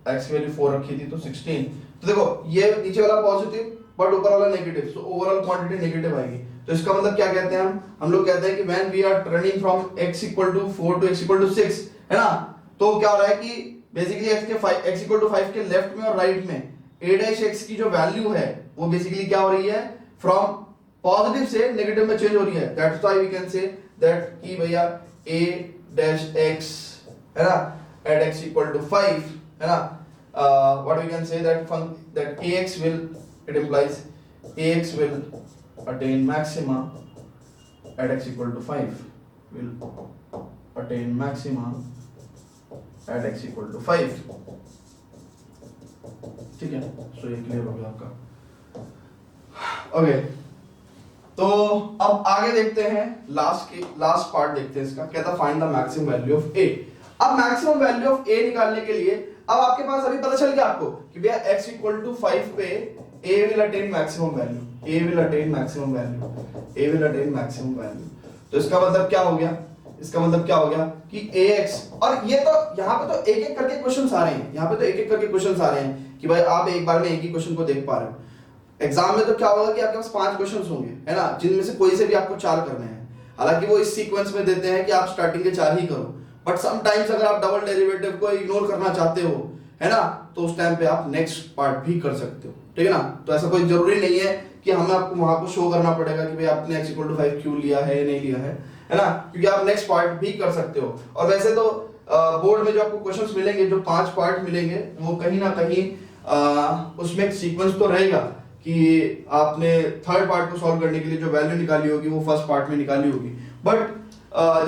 x की वैल्यू 4 रखी थी तो 16। तो देखो ये नीचे वाला पॉजिटिव बट ऊपर वाला negative, so overall quantity negative आएगी। तो इसका मतलब क्या कहते हैं हम लोग कहते हैं कि when we are turning from x equal to 4 to x equal to 6, है ना, तो क्या हो रहा है कि बेसिकली x इक्वल टू 5 के लेफ्ट में और राइट में a डैश x की जो वैल्यू है वो बेसिकली क्या हो रही है, फ्रॉम पॉजिटिव से नेगेटिव में चेंज हो रही है। That's why we can say that कि भैया a डैश x, है ना, at x equal to 5, है ना, what we can say that ax will, it implies ax will attain maxima at x equal to 5, will attain maxima at x equal to 5, ठीक है। सो ये clear हो गया आपका। ओके, तो अब आगे देखते हैं, लास्ट पार्ट देखते हैं इसका, कहता find the maximum value of a। अब मैक्सिमम वैल्यू ऑफ a निकालने के लिए अब आपके पास अभी पता चल गया आपको कि भैया x इक्वल टू 5 पे a will attain maximum value, a will attain maximum value, a will attain maximum value. तो इसका मतलब क्या हो गया, इसका मतलब क्या हो गया कि ax, और ये तो यहाँ पे तो एक एक करके क्वेश्चंस आ रहे हैं, यहाँ पे तो एक एक करके क्वेश्चंस आ रहे हैं कि भाई आप एक बार में एक ही क्वेश्चन को देख पा रहे हो। एग्जाम में तो क्या होगा कि आपके पास 5 क्वेश्चंस होंगे, है ना, जिनमें से कोई से भी आपको 4 करने हैं। हालांकि वो इस सीक्वेंस में देते हैं कि आप स्टार्टिंग के 4 ही करो, बट समटाइम्स अगर आप डबल डेरिवेटिव को इग्नोर करना चाहते हो, है ना, तो उस टाइम पे आप नेक्स्ट पार्ट भी कर सकते हो, ठीक है ना। तो ऐसा कोई जरूरी नहीं है कि हमें आपको वहां को शो करना पड़ेगा कि भाई आपने x इक्वल टू 5 क्यों लिया है नहीं लिया है ना, क्योंकि आप नेक्स्ट पार्ट भी कर सकते हो। और वैसे तो बोर्ड में जो आपको क्वेश्चंस मिलेंगे, जो 5 पार्ट मिलेंगे, वो कहीं ना कहीं उसमें एक सीक्वेंस तो रहेगा कि आपने थर्ड पार्ट को सॉल्व करने के लिए जो वैल्यू निकाली होगी वो फर्स्ट पार्ट में निकाली होगी। बट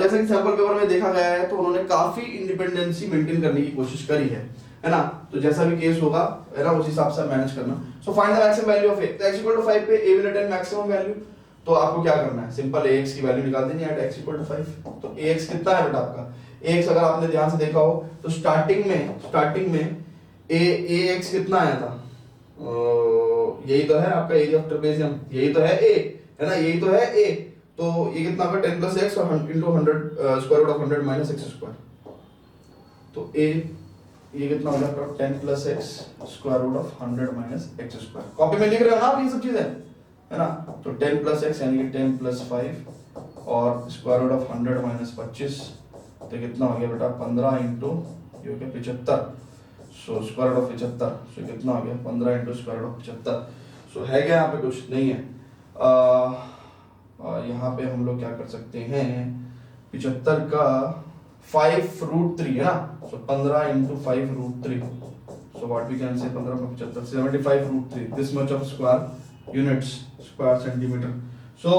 जैसे कि सैंपल पेपर में देखा गया है तो उन्होंने काफी इंडिपेंडेंसी मेंटेन करने की कोशिश करी है ना। तो जैसा भी केस होगा, है ना, उस हिसाब से मैनेज करना। सो find the maximum value of a। तो x इक्वल टू 5 पे a will attain maximum value, तो आपको क्या करना है, सिंपल ax की वैल्यू निकाल देनी है एट x इक्वल टू 5। तो ax कितना है बेटा आपका, ax अगर आपने ध्यान से देखा हो तो स्टार्टिंग में ax कितना आया था, यही तो है आपका एरिया ऑफ ट्रेपेजियम, यही तो है a, है ना, यही तो है a। तो ये कितना आपका 10 प्लस x और into 100 square root of 100 minus x square. तो a ये कितना हो जाएगा 10 plus x square root of 100 minus x square. Copy में लिख रहे हो ना आप ये सब चीजें, है ना। तो 10 प्लस x यानी कि 10 प्लस 5 और स्क्वायर रूट ऑफ 100 माइनस 25, तो कितना हो गया बेटा 15 इंटू ये हो गया 75। सो स्क्वायर रूट ऑफ 75, सो कितना हो गया 15 इंटू स्क्वायर रूट ऑफ 75। सो है क्या यहाँ पे, कुछ नहीं है। यहाँ पे हम लोग क्या कर सकते हैं, 75 का 5 रूट 3 है ना, so 15 into 5 root 3, so what we can say 15 का 75 75 root 3, this much of square units square centimetre. So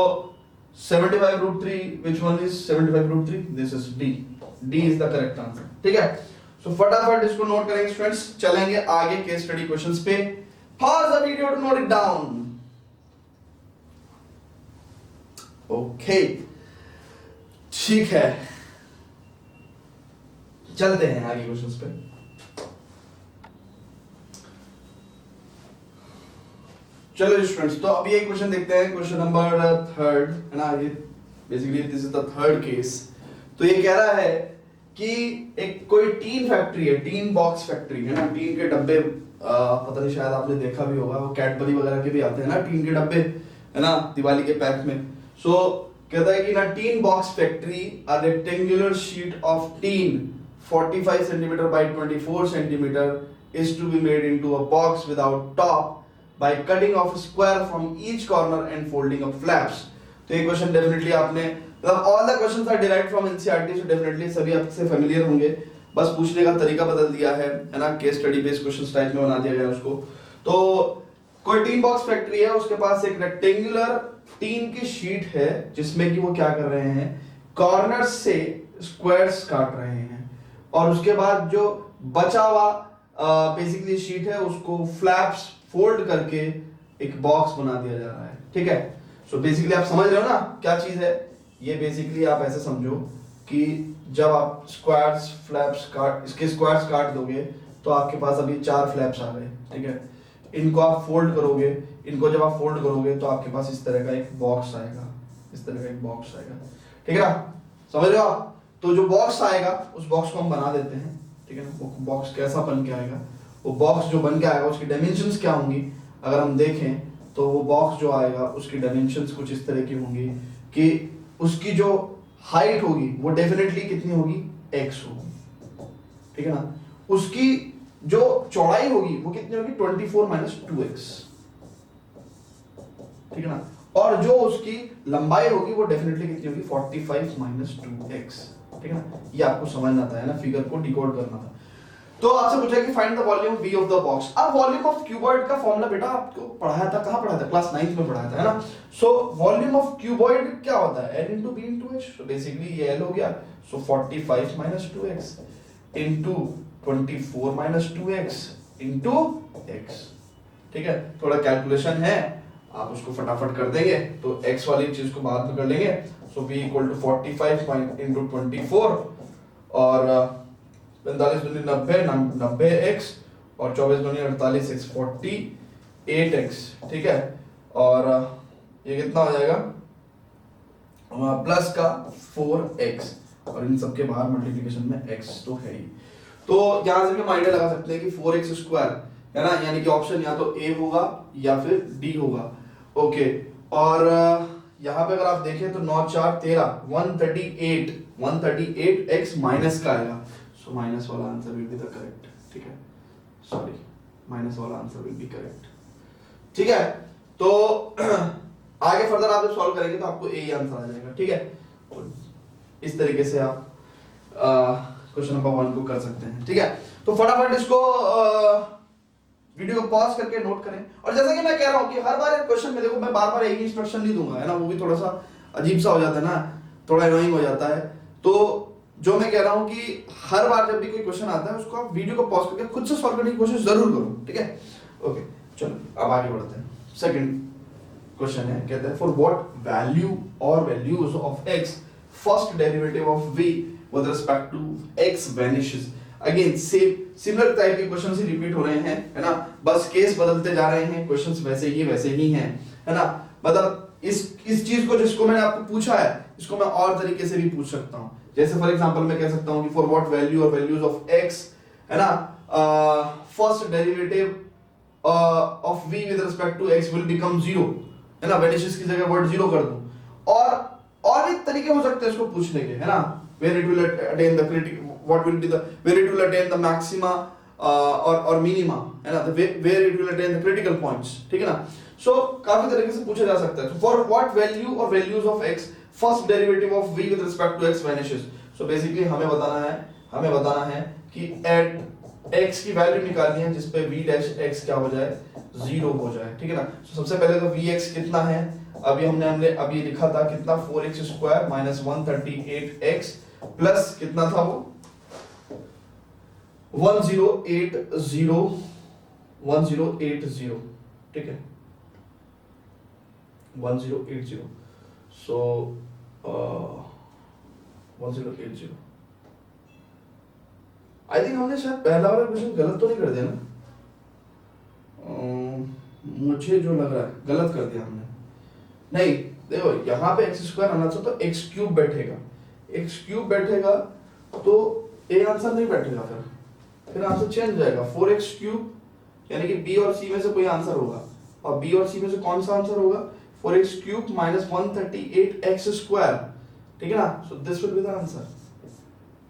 75 root 3, which one is 75 root 3, this is D is the correct answer, ठीक है। सो फटाफट इसको नोट करेंगे students, चलेंगे आगे case study questions पे। Pause the video to note it down. Okay, ठीक है, चलते हैं आगे क्वेश्चंस पे। चलो स्टूडेंट्स, तो अब ये क्वेश्चन देखते हैं, क्वेश्चन नंबर 3, है ना। ये basically this is the third case. तो ये कह रहा है कि एक कोई टीन फैक्ट्री है, टीन बॉक्स फैक्ट्री, है ना, टीन के डब्बे, पता नहीं शायद आपने देखा भी होगा, वो कैडबरी वगैरह के भी आते हैं ना टीन के डब्बे, है ना, दिवाली के पैक में। सो कहता है कि ना tin box factory, a rectangular sheet of tin 45 centimeter by 24 centimeter is to be made into a box without top by cutting off a square from each corner and folding up flaps। तो ये question definitely आपने, मतलब all the questions are derived from NCERT, so definitely सभी आपसे familiar होंगे, बस पूछने का तरीका बदल दिया है ना, case study based questions type में बना दिया गया उसको। तो कोई टीन बॉक्स फैक्ट्री है, उसके पास एक रेक्टेंगुलर टीन की शीट है जिसमें कि वो क्या कर रहे हैं, कॉर्नर से स्क्वायर्स काट रहे हैं, और उसके बाद जो बचा हुआ बेसिकली शीट है उसको फ्लैप्स फोल्ड करके एक बॉक्स बना दिया जा रहा है, ठीक है। सो बेसिकली आप समझ रहे हो ना क्या चीज है ये। बेसिकली आप ऐसे समझो कि जब आप स्क्वायर्स फ्लैप्स काट इसके स्क्वायर्स काट दोगे तो आपके पास अभी 4 फ्लैप्स आ गए, ठीक है। इनको आप फोल्ड करोगे, इनको जब आप फोल्ड करोगे तो आपके पास इस तरह का एक बॉक्स आएगा, इस तरह का एक बॉक्स आएगा, ठीक है ना, समझ रहे हो आप। तो जो बॉक्स आएगा उस बॉक्स को हम बना देते हैं, ठीक है ना। वो बॉक्स कैसा बन के आएगा, वो बॉक्स जो बन के आएगा उसकी डायमेंशंस क्या होंगी, अगर हम देखें तो वो बॉक्स जो आएगा उसकी डायमेंशंस कुछ इस तरह की होंगी कि उसकी जो हाइट होगी वो डेफिनेटली कितनी होगी, x होगी, ठीक है ना। उसकी जो चौड़ाई होगी वो कितनी होगी, 24 माइनस 2x, ठीक है ना। और जो उसकी लंबाई होगी वो डेफिनेटली कितनी होगी, 45 माइनस 2x, ठीक है ना। ये आपको समझना था, है ना, फिगर को डिकोड करना था। तो आपसे पूछा कि find the volume v of the box. अब वॉल्यूम ऑफ क्यूबॉइड का फॉर्मूला बेटा आपको पढ़ाया था, कहां पढ़ाया था, क्लास 9th में पढ़ाया था, है ना। सो वॉल्यूम ऑफ क्यूबॉइड क्या होता है, n into b into h। So basically ये l हो गया, सो 45 minus 2x into 24 minus 2x into x, ठीक है। थोड़ा कैलकुलेशन है, आप उसको फटाफट कर देंगे तो x वाली चीज को बाद में कर लेंगे। सो b equal to 45 into 24 और 45 दूनी 90 90x और 24 दूनी 48 x 48x, ठीक है। और ये कितना हो जाएगा प्लस का 4x और इन सबके बाहर मल्टीप्लिकेशन में x तो है ही। तो यहां से भी हम आइडिया लगा सकते हैं कि 4x स्क्वायर, है ना, यानी कि ऑप्शन या तो A होगा या फिर D होगा, ओके। और यहाँ पे अगर आप देखें तो 9 4 13 138x माइनस का आएगा, सो माइनस वाला answer will be the correct, ठीक है, सॉरी माइनस वाला आंसर विल बी करेक्ट, ठीक है। तो आगे फर्दर आप जब सॉल्व करेंगे तो आपको यही आंसर आ जाएगा, ठीक है। तो इस तरीके से आप क्वेश्चन नंबर 1 को कर सकते हैं, ठीक है। तो फटाफट इसको वीडियो को पॉज करके नोट करें। और जैसा कि मैं कह रहा हूं कि हर बार एक क्वेश्चन में देखो मैं बार बार एक ही इंस्ट्रक्शन नहीं दूंगा, है ना, वो भी थोड़ा सा अजीब सा हो जाता है ना, थोड़ा एनोइंग हो जाता है। तो जो मैं कह रहा हूं कि हर बार जब भी कोई क्वेश्चन आता है उसको आप वीडियो को पॉज करके खुद से सॉल्व करने की कोशिश जरूर करो, ठीक है। ओके चलो अब आगे बढ़ते हैं। सेकंड क्वेश्चन है, कहते हैं फॉर व्हाट वैल्यू और values of x first derivative of v with respect to x vanishes. Again same similar type के क्वेश्चंस ही रिपीट हो रहे हैं, है ना, बस केस बदलते जा रहे हैं, क्वेश्चंस वैसे ही हैं, है ना। मतलब इस चीज को जिसको मैंने आपको पूछा है इसको मैं और तरीके से भी पूछ सकता हूं। जैसे फॉर एग्जांपल मैं कह सकता हूं कि फॉर व्हाट वैल्यू और वैल्यूज ऑफ x, है ना, first derivative of v with respect to x will become 0, है ना, वैनिशेस की जगह वर्ड 0 कर दूं। और भी तरीके हो सकते हैं इसको पूछने के, है ना, where it will attain the critical, what will be the, where it will attain the maxima or minima, है ना, where it will attain the critical points, ठीक है ना। सो काफी तरीके से पूछा जा सकता है। फॉर व्हाट वैल्यू और values of x first derivative of v with respect to x vanishes. So basically हमें बताना है कि एट x की वैल्यू निकालनी है जिस पे v डैश x क्या हो जाए, 0 हो जाए, ठीक है ना। so, सबसे पहले तो vx कितना है, हमने अभी लिखा था कितना, 4x square minus 138x plus कितना था वो 1080, ठीक है, 1080, सो 1080। आई थिंक हमने शायद पहला वाला क्वेश्चन गलत तो नहीं कर दिया ना, मुझे जो लग रहा है गलत कर दिया हमने। नहीं देखो यहाँ पे एक्स स्क्वायर आना था तो एक्स क्यूब बैठेगा तो ए आंसर नहीं बैठेगा, फिर आंसर चेंज हो जाएगा। 4x क्यूब यानी कि बी और सी में से कोई आंसर होगा, और बी और सी में से कौन सा आंसर होगा, 4x cube minus 138x square, ठीक है ना। So this will be the answer,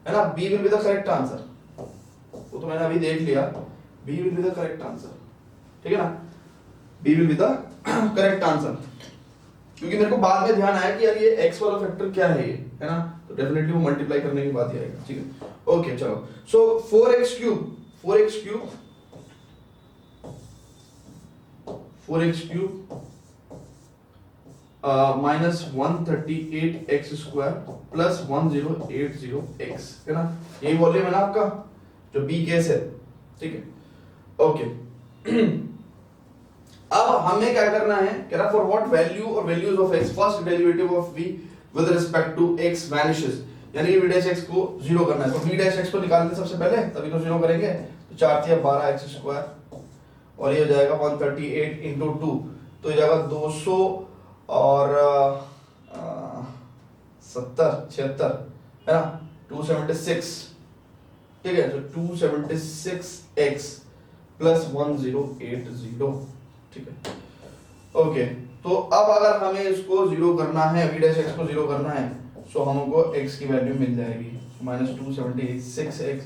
है ना, B will be the correct answer. वो तो मैंने अभी देख लिया, B will be the correct answer, ठीक है ना, B will be the correct answer. क्योंकि मेरे को बाद में ध्यान आया कि यार ये x वाला फैक्टर क्या है ये, है ना, तो डेफिनेटली वो मल्टीप्लाई करने की बात ही आएगा, ठीक है। ओके चलो, सो 4x cube -138x² plus 1080x, है ना, यही वॉल्यूम है ना आपका जो बी केस है, ठीक है, ओके। अब हमें क्या करना है, कह रहा फॉर व्हाट वैल्यू और values of x first derivative of v with respect to x vanishes, यानी v डैश x को जीरो करना है, तो v डैश x को निकालते सबसे पहले, तभी तो जीरो करेंगे, तो 4 × 12x² और ये हो जाएगा 138 × 2, तो ये जाएगा 200 और 76 है ना, 276, ठीक है, तो 276x प्लस 1080, ठीक है, ओके। तो अब अगर हमें इसको जीरो करना है, v डैश x को जीरो करना है, सो हमको x की वैल्यू मिल जाएगी -276x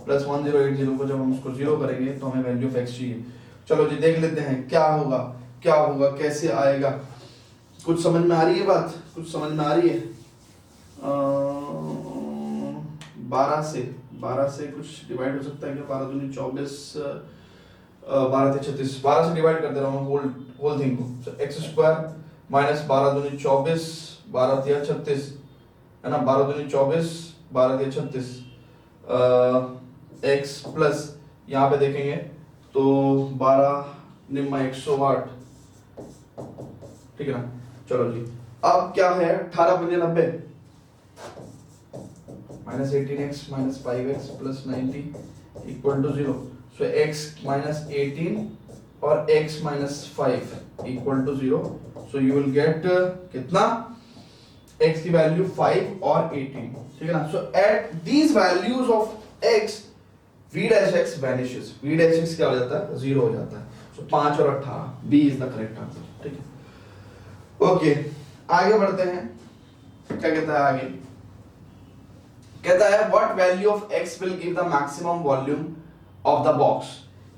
प्लस 1080 को जब हम उसको जीरो करेंगे तो हमें वैल्यू ऑफ x चाहिए। चलो जी देख लेते हैं क्या होगा, क्या होगा, कैसे आएगा, कुछ समझ में आ रही है बात, कुछ समझ में आ रही है? 12 से कुछ डिवाइड हो सकता है क्या? 12 दूनी 24, 12 × 36, 12 से डिवाइड कर दे रहा हूँ होल थिंग को, x² माइनस 12 दूनी 24, 12 × 36, है ना, 12 दूनी 24, 12 × 36 x प्लस यहाँ पे देखेंगे तो 12 निम्मा 108, ठीक है ना। चलो जी अब क्या है, 18 × 90 -18x minus 5x plus 90 equal to 0, so x minus 18 और x minus 5 equal to 0, so you will get कितना, x की वैल्यू 5 और 18, ठीक है ना। so at these values of x v dash x vanishes, v dash x क्या हो जाता है, 0 हो जाता है, so 5 और 18, b is the correct answer, ठीक है, ओके। आगे बढ़ते हैं, क्या कहता है आगे, कहता है what value of x will give the maximum volume of the box,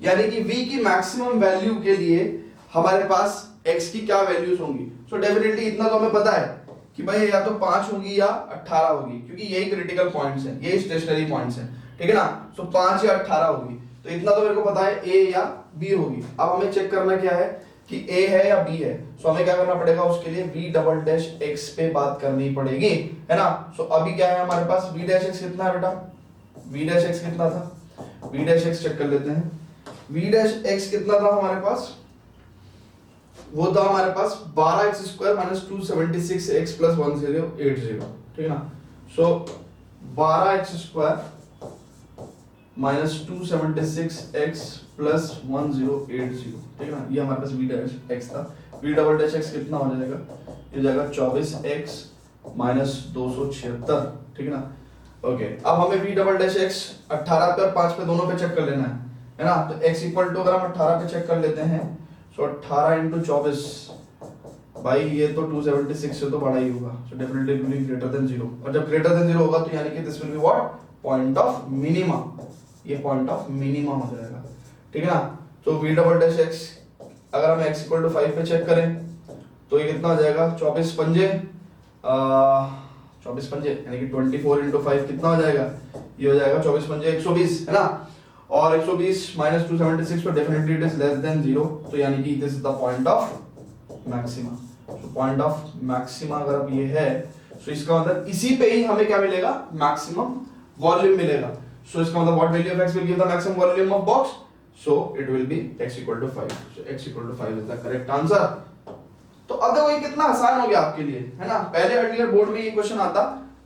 यानी कि v की मैक्सिमम वैल्यू के लिए हमारे पास x की क्या वैल्यूज होंगी। सो डेफिनेटली इतना तो हमें पता है कि भाई या तो 5 होगी या 18 होगी, क्योंकि यही क्रिटिकल पॉइंट्स हैं, यही स्टेशनरी पॉइंट्स हैं, ठीक है ना। सो 5 या 18 होगी, तो इतना तो मेरे को पता है a या b होगी। अब हमें चेक करना क्या है कि a है या b है, सो हमें क्या करना पड़ेगा, उसके लिए v डबल डैश x पे बात करनी पड़ेगी, है ना। सो अभी क्या है हमारे पास, v डैश x कितना है बेटा, v डैश x कितना था, v डैश x चेक कर लेते हैं, v डैश x कितना था हमारे पास, वो था हमारे पास 12x² माइनस 276x प्लस 1080, ठीक है ना। सो 12x² माइनस 276x प्लस 1080, ठीक है ना, ये हमारे पास v डैश x था। v डबल डैश x कितना हो जाएगा, ये जाएगा 24x माइनस 276, ठीक है ना, ओके। अब हमें v डबल डैश x 18 पे और 5 पे दोनों पे चेक कर लेना है ना। तो x इक्वल टू अगर हम 18 पे चेक कर लेते हैं, सो 18 × 24, भाई ये तो 276 से तो बड़ा ही होगा, so definitely it will be greater than 0, और जब ग्रेटर देन 0 होगा तो यानी कि this will be what, point of minima, ये पॉइंट ऑफ मिनिमा हो जाएगा, ठीक है ना। तो v डबल डैश x अगर हम x इक्वल टू 5 पे चेक करें तो ये कितना हो जाएगा, 24 पंजे यानी कि 24 × 5 कितना हो जाएगा, ये हो जाएगा 24 पंजे 120, है ना, और 120 माइनस 276, तो definitely it is less than 0, तो यानी कि this is the point of maxima. So point of maxima अगर अब ये है, सो इसका मतलब इसी पे ही हमें क्या मिलेगा, मैक्सिमम वॉल्यूम मिलेगा। सो इसका मतलब what value of x will give the maximum volume of box, so it will be x equal to 5, so x equal to 5 is the correct answer. तो अब देखो ये कितना आसान हो गया आपके लिए, है ना। पहले अर्लियर बोर्ड में ये क्वेश्चन आता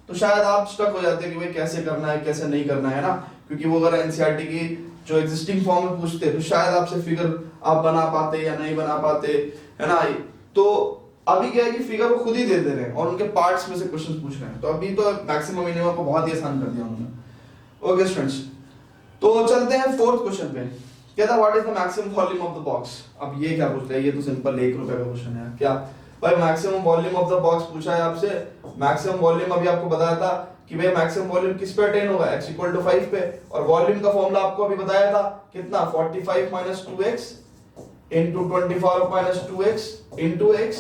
तो शायद आप स्टक हो जाते कि भाई कैसे करना है कैसे नहीं करना है ना, क्योंकि वो अगर एनसीईआरटी की जो एग्जिस्टिंग फॉर्म में पूछते तो शायद आपसे फिगर आप बना पाते या नहीं बना पाते, है ना। तो अभी क्या है कि फिगर वो खुद ही दे रहे हैं और उनके पार्ट्स में से क्वेश्चन पूछ रहे हैं, तो अभी तो मैक्सिमम मिनिमम को बहुत ही आसान कर दिया उन्होंने। ओके स्टूडेंट्स, तो चलते हैं फोर्थ क्वेश्चन पे। कहता है what is the maximum volume of the box. अब ये क्या पूछ रहा है, ये तो सिंपल 1 रुपए का क्वेश्चन है। क्या भाई maximum volume of the box पूछा है आपसे। मैक्सिमम वॉल्यूम अभी आपको बताया था कि भाई मैक्सिमम वॉल्यूम किस पे अटेन होगा, x इक्वल टू 5 पे, और वॉल्यूम का फॉर्मूला आपको अभी बताया था कितना, 45 minus 2x into 24 minus 2x into x,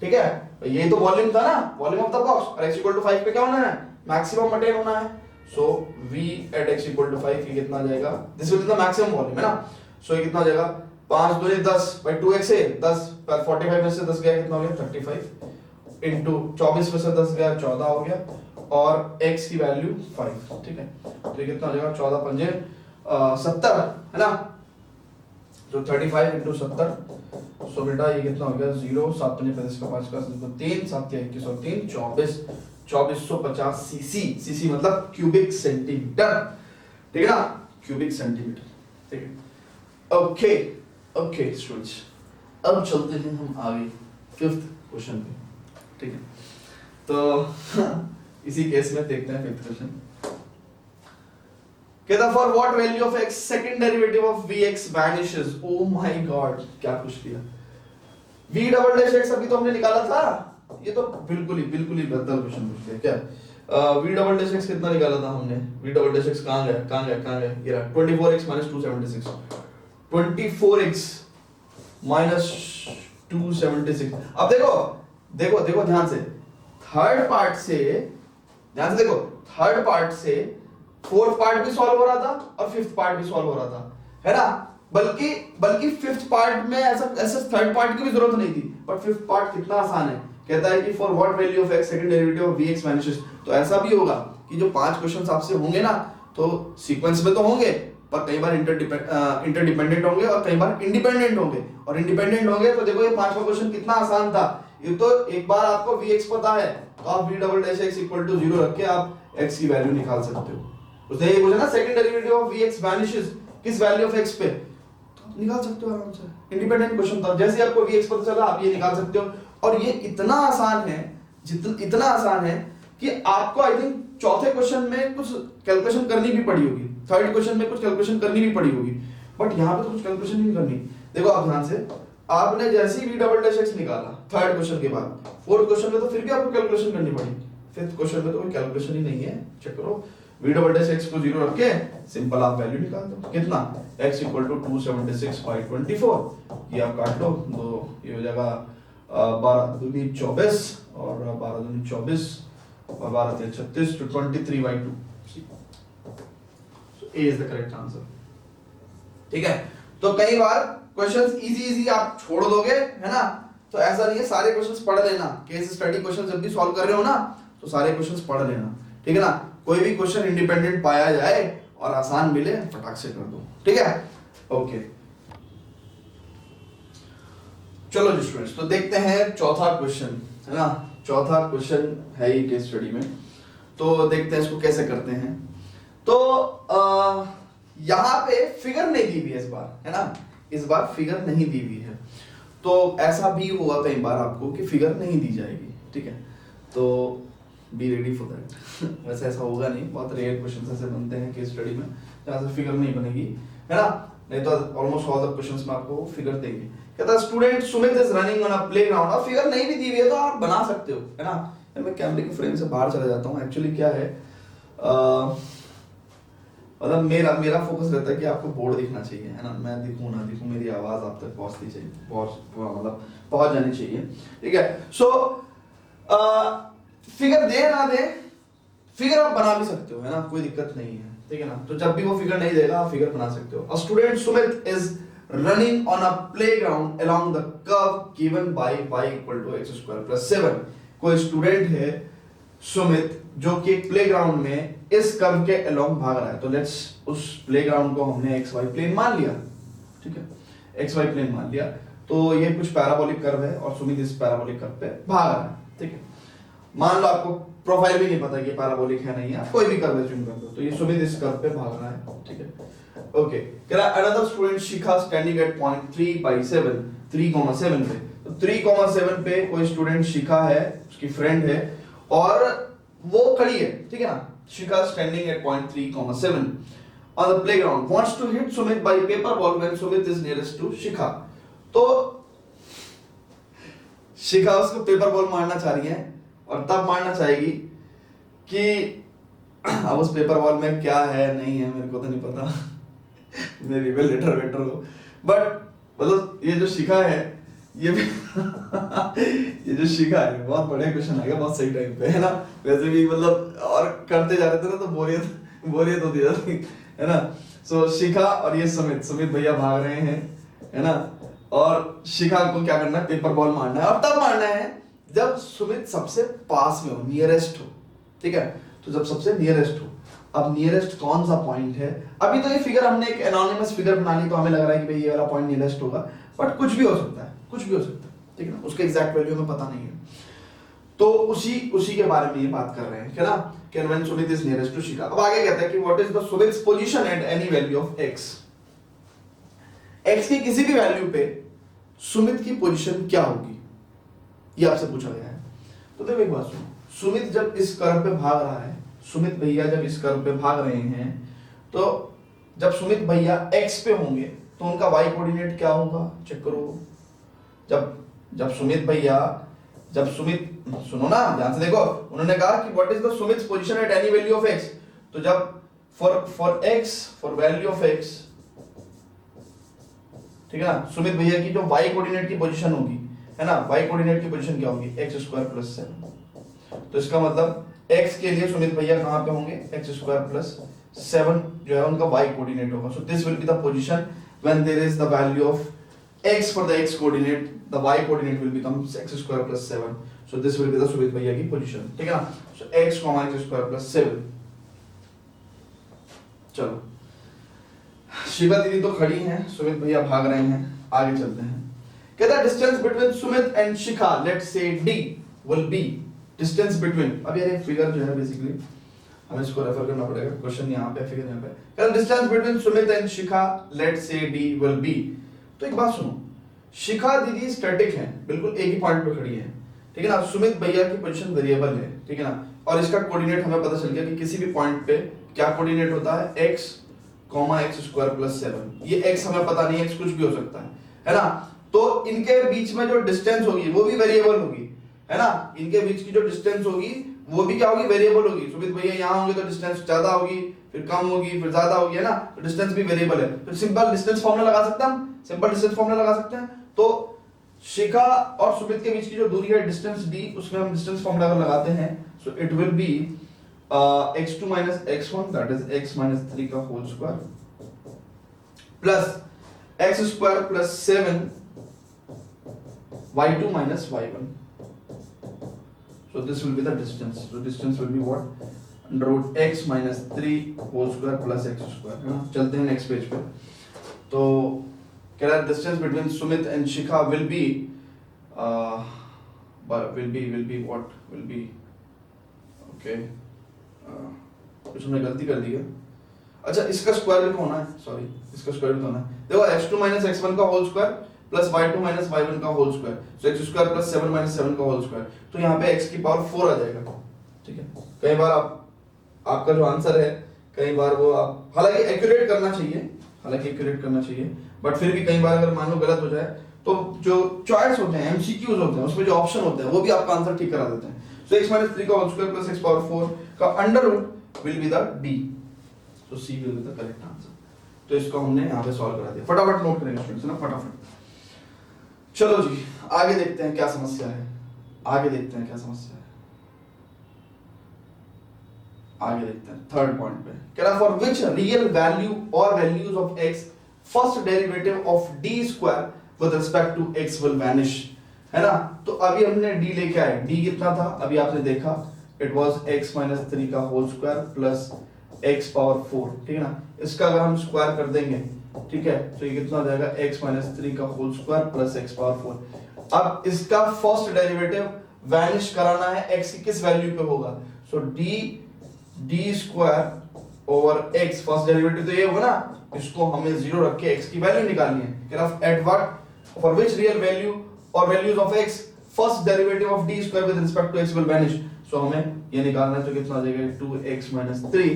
ठीक है। ये तो वॉल्यूम था ना, वॉल्यूम ऑफ द बॉक्स, और x इक्वल टू 5 पे क्या होना है, मैक्सिमम अटेन होना है। So v at x equal to 5 ये कितना आ जाएगा, this will be the maximum volume, है ना। सो ये कितना हो जाएगा, 5 दूनी 10 भाई 2x है 10, 45 में से 10 गया कितना हो गया 35, इंटू 24 में से 10 गया 14 हो गया और x की वैल्यू 5, ठीक है। तो ये कितना हो जाएगा 14 पंजे 70 है ना, तो 35 इंटू 70। सो बेटा ये कितना हो गया 0 7 पंजे 35 का 5 का 3 7 21 और 3 24 2450 सीसी। सीसी मतलब क्यूबिक सेंटीमीटर, ठीक है ना, क्यूबिक सेंटीमीटर, ठीक है। ओके ओके स्टूडेंट्स, अब चलते हैं हम आगे 5th क्वेश्चन पे, ठीक है। तो इसी केस में देखते हैं 5th क्वेश्चन। कहता for what value of x second derivative of vx vanishes. Oh my God, क्या पूछ लिया। v डबल डैश x अभी तो हमने निकाला था, ये तो बिल्कुल ही बदल क्वेश्चन पूछ लिया क्या। v डबल डैश x कितना निकाला था हमने, v डबल डैश x कहां गया ये रहा 24x 276, 24x 276। अब देखो ध्यान से, थर्ड पार्ट से फोर्थ पार्ट भी सॉल्व हो रहा था और फिफ्थ पार्ट भी सॉल्व हो रहा था, है ना। बल्कि फिफ्थ पार्ट में ऐसा थर्ड पार्ट की भी जरूरत नहीं थी, बट फिफ्थ पार्ट कितना आसान है। कहता है कि for what value of x second derivative of vx vanishes. तो ऐसा भी होगा कि जो 5 क्वेश्चंस आपसे होंगे ना, तो सीक्वेंस में तो होंगे, पर कई बार इंटरडिपेंडेंट होंगे और कई बार इंडिपेंडेंट होंगे। और इंडिपेंडेंट होंगे तो देखो ये 5वां क्वेश्चन कितना आसान था। ये तो एक बार आपको vx पता है तो आप v double dash x equal to 0 रख के आप x की वैल्यू निकाल सकते हो। उसने ये बोला ना second derivative of vx vanishes किस वैल्यू ऑफ x पे, तो निकाल सकते हो आराम से। इंडिपेंडेंट क्वेश्चन था, जैसे आपको vx पता चला आप ये निकाल सकते हो। और ये इतना आसान है, इतना आसान है कि आपको आई थिंक चौथे क्वेश्चन में कुछ कैलकुलेशन करनी भी पड़ी होगी, थर्ड क्वेश्चन में कुछ कैलकुलेशन करनी भी पड़ी होगी, बट यहाँ पे तो कुछ कैलकुलेशन नहीं करनी। देखो आप ध्यान से, आपने जैसे ही v डबल डैश x निकाला थर्ड क्वेश्चन के बाद, फोर्थ क्वेश्चन में तो फिर भी आपको कैलकुलेशन करनी पड़ी, फिफ्थ क्वेश्चन में तो कोई कैलकुलेशन ही नहीं है। चेक करो, v डबल डैश x को 0 रख के सिंपल आप वैल्यू निकाल दो। कितना, x इक्वल टू 276 बाई 24, ये आप काट लो, तो ये हो जाएगा 12 दूनी 24 और 12 दूनी 24 और 12 3 36 to 23 by 2। So A is the correct answer, ठीक है। तो कई बार क्वेश्चंस इजी आप छोड़ दोगे, है ना, तो ऐसा नहीं है, सारे क्वेश्चंस पढ़ लेना। केस स्टडी क्वेश्चन जब भी सॉल्व कर रहे हो ना, तो सारे क्वेश्चंस पढ़ लेना, ठीक है ना। कोई भी क्वेश्चन इंडिपेंडेंट पाया जाए और आसान मिले फटाक से कर दो, ठीक है। ओके चलो जी स्टूडेंट्स, तो देखते हैं चौथा क्वेश्चन, है ना। चौथा क्वेश्चन है ही केस स्टडी में, तो देखते हैं इसको कैसे करते हैं। तो यहाँ पे फिगर नहीं दी हुई है इस बार, है ना, इस बार फिगर नहीं दी हुई है। तो ऐसा भी हुआ कई बार आपको कि फिगर नहीं दी जाएगी, ठीक है, तो बी रेडी फॉर दैट। वैसे ऐसा होगा नहीं, बहुत रेयर क्वेश्चन ऐसे बनते हैं केस स्टडी में जहाँ से फिगर नहीं बनेगी, है ना, नहीं तो ऑलमोस्ट ऑल द क्वेश्चंस में आपको फिगर देंगे। कहता student Sumit is running on a playground, और फिगर नहीं भी दी हुई है तो आप बना सकते हो, है ना। मैं कैमरे के फ्रेम से बाहर चला जाता हूँ। एक्चुअली क्या है, मतलब मेरा फोकस रहता है कि आपको बोर्ड दिखना चाहिए, है ना, मैं दिखूं ना दिखूं, मेरी आवाज आप तक पहुंचनी चाहिए, मतलब पहुंच जानी चाहिए, ठीक है। सो फिगर दे ना दे, फिगर आप बना भी सकते हो, है ना, कोई दिक्कत नहीं है, ठीक है ना। तो जब भी वो फिगर नहीं देगा आप फिगर बना सकते हो। Student Sumit is running on a playground along the curve given by y equal to x square plus 7। कोई स्टूडेंट है सुमित जो कि एक प्लेग्राउंड में इस कर्व के अलोंग भाग रहा है। तो लेट्स उस प्लेग्राउंड को हमने xy प्लेन मान लिया, ठीक है, xy प्लेन मान लिया। तो ये कुछ पैराबोलिक कर्व है और सुमित इस पैराबोलिक कर्व पे भाग रहा है, ठीक है। मान लो आपको प्रोफाइल भी नहीं पता कि पैराबोलिक है नहीं है, कोई भी कर्व चुन कर दो। तो ये सुमित इस कर्व पे भाग रहा है, ठीक है। ओके, कह रहा another student Shikha standing at point 3/7 3,7 पे। तो 3,7 पे कोई स्टूडेंट शिखा है, उसकी फ्रेंड है और वो खड़ी है, ठीक है ना। Shikha standing at point 3,7 on the playground wants to hit Sumit by paper ball when Sumit is nearest to शिखा। तो शिखा उसको पेपर बॉल मारना चाह रही है और तब मारना चाहेगी कि अब उस पेपर बॉल में क्या है नहीं है मेरे को तो नहीं पता, मेरी वेल लेटर वेटर हो, बट मतलब ये जो शिखा है ये भी ये जो शिखा है बहुत बढ़िया क्वेश्चन आएगा बहुत सही टाइम पे, है ना। वैसे भी मतलब और करते जा रहे थे ना तो बोरियत होती जाती है ना। सो शिखा और ये सुमित भैया भाग रहे हैं, है ना, और शिखा को क्या करना है, पेपर बॉल मारना है और तब मारना है जब सुमित सबसे पास में हो, नियरेस्ट हो, ठीक है, तो जब सबसे नियरेस्ट हो, अब नियरेस्ट कौन सा पॉइंट है, अभी तो ये फिगर हमने एक एनोनिमस फिगर बना ली तो हमें लग रहा है कि भाई ये वाला पॉइंट नियरेस्ट होगा, बट कुछ भी हो सकता है, कुछ भी हो सकता है, ठीक है ना, उसका एग्जैक्ट वैल्यू हमें पता नहीं है, तो उसी के बारे में ये बात कर रहे हैं, क्या ना, कि when Sumit is nearest to Shikha. अब आगे कहता है कि what is the Sumit's position at any value of x, x की किसी भी वैल्यू पे सुमित की पोजीशन क्या होगी, ये आपसे पूछा गया है। तो देखो एक बात सुनो, सुमित जब इस कर्व पे भाग रहा है, सुमित भैया जब इस कर्व पे भाग रहे हैं, तो जब सुमित भैया x पे होंगे तो उनका y कोऑर्डिनेट क्या होगा, चेक करो। जब सुमित सुनो ना ध्यान से देखो, उन्होंने कहा कि what is the Sumit's position at any value of x, तो जब फॉर वैल्यू ऑफ x, ठीक है ना, सुमित भैया की जो y कोऑर्डिनेट की पोजीशन होगी, है ना, y कोऑर्डिनेट की पोजीशन क्या होगी, x² + 7, तो इसका मतलब x के लिए सुमित भैया कहां पे होंगे, x² + 7 जो है उनका y कोऑर्डिनेट होगा। So this will be the position when there is the value of x for the x coordinate, the y coordinate will become x² + 7, so this will be the Sumit भैया की position, ठीक है ना, so x, x² + 7। चलो शिवा दीदी तो खड़ी हैं, सुमित भैया भाग रहे हैं, आगे चलते हैं। कहता है distance between Sumit and Shikha, let's say d will be distance between, अब यार ये फिगर जो है बेसिकली हमें इसको रेफर करना पड़ेगा, क्वेश्चन यहाँ पे, फिगर यहाँ पे, कहता है distance between Sumit and Shikha, let's say d will be, तो एक बात सुनो, शिखा दीदी स्टैटिक है, बिल्कुल एक ही पॉइंट पे खड़ी है, ठीक है ना, सुमित भैया की पोजीशन वेरिएबल है, ठीक है ना, और इसका कोऑर्डिनेट हमें पता चल गया कि किसी भी पॉइंट पे क्या कोऑर्डिनेट होता है, x, x² + 7, ये x हमें पता नहीं है, x कुछ भी हो सकता है ना, तो इनके बीच में जो डिस्टेंस होगी वो भी वेरिएबल होगी, है ना, इनके बीच की जो डिस्टेंस होगी वो भी क्या होगी, वेरिएबल होगी। सुमित भैया यहाँ होंगे तो डिस्टेंस ज्यादा होगी, फिर कम होगी, फिर ज्यादा होगी, है ना, तो डिस्टेंस भी वेरिएबल है, तो सिंपल डिस्टेंस फॉर्मूला लगा सकते हैं हम, सिंपल डिस्टेंस फॉर्मूला लगा सकते हैं। तो शिखा और सुमित के बीच की जो दूरी है डिस्टेंस d, उसमें हम डिस्टेंस फॉर्मूला लगाते हैं, सो it will B x2 - x1 that is x - 3 का whole square plus x² + 7 y2 - y1, so this will be the distance, so distance will be what, √x - 3 whole square plus x², है ना। चलते हैं next page पे, तो कह रहा है distance between Sumit and Shikha will be okay, कुछ हमने गलती कर दी है, अच्छा इसका स्क्वायर भी होना है, सॉरी इसका स्क्वायर भी होना है, देखो x2 - x1 का whole square plus y2 - y1 का होल स्क्वायर, सो x² + 7 - 7 का होल स्क्वायर, तो यहाँ पे x की पावर 4 आ जाएगा, ठीक है। कई बार आपका जो आंसर है, कई बार वो आप हालांकि एक्यूरेट करना चाहिए, बट फिर भी कई बार अगर मान लो गलत हो जाए तो जो चॉइस होते हैं, एमसीक्यूज होते हैं, उसमें जो ऑप्शन होते हैं वो भी आपका आंसर ठीक करा देते हैं। सो x - 3 का होल स्क्वायर प्लस x⁴ का under root will be the d, सो c will be the correct answer. तो इसको हमने यहाँ पे सॉल्व करा दिया, फटाफट नोट करेंगे स्टूडेंट्स ना, फटाफट। चलो जी आगे देखते हैं क्या समस्या है, आगे देखते हैं थर्ड पॉइंट पे, कह रहा फॉर विच रियल वैल्यू और values of x first derivative of d² with respect to x will vanish, है ना। तो अभी हमने d लेके आए, d कितना था अभी आपने देखा, इट वाज x - 3 का होल स्क्वायर प्लस x⁴, ठीक है ना। इसका अगर हम स्क्वायर कर देंगे, ठीक है, तो ये कितना हो जाएगा, x - 3 का होल स्क्वायर प्लस x⁴। अब इसका फर्स्ट डेरिवेटिव वैनिश कराना है, x की किस वैल्यू पे होगा, सो d² over x, first derivative तो ये होगा ना, इसको हमें 0 रख के x की वैल्यू निकालनी है, graph at what, for which real value और values of x first derivative of d² with respect to x will vanish, so हमें ये निकालना है, तो कितना आ जाएगा 2x - 3,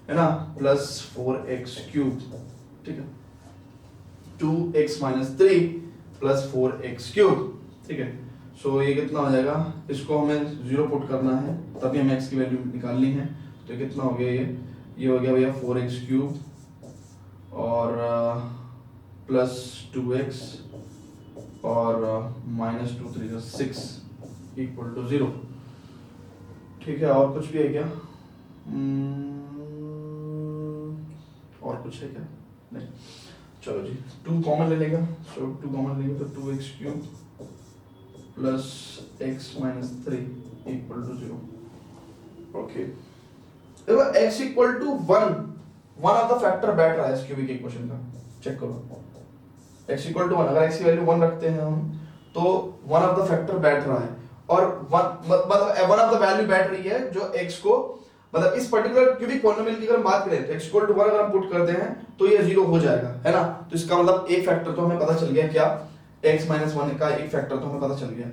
है ना, प्लस 4x³, ठीक है, 2x - 3 प्लस 4x³, ठीक है। सो ये कितना हो जाएगा, इसको हमें 0 पुट करना है, तभी हमें x की वैल्यू निकालनी है, तो कितना हो गया, ये हो गया भैया 4x³ और प्लस 2x और -2 3 6 = 0, ठीक है। और कुछ भी है क्या, और कुछ है क्या, नहीं, चलो जी 2 कॉमन ले लेगा, सो 2 कॉमन लेंगे तो 2x³ plus x minus 3 equal to 0। Okay, देखो x equal to 1 one of the factor बैठ रहा है इस क्यूबिक इक्वेशन का, चेक करो। x इक्वल टू 1, अगर x की वैल्यू 1 रखते हैं हम तो वन ऑफ द फैक्टर बैठ रहा है, और मतलब वन ऑफ द वैल्यू बैठ रही है जो x को, मतलब इस पर्टिकुलर क्यूबिक पॉलिनोमियल की अगर हम बात करें तो x इक्वल टू 1 अगर हम पुट करते हैं तो ये 0 हो जाएगा, है ना। तो इसका मतलब एक फैक्टर तो हमें पता चल गया, क्या, x माइनस 1 का एक फैक्टर तो हमें पता चल गया।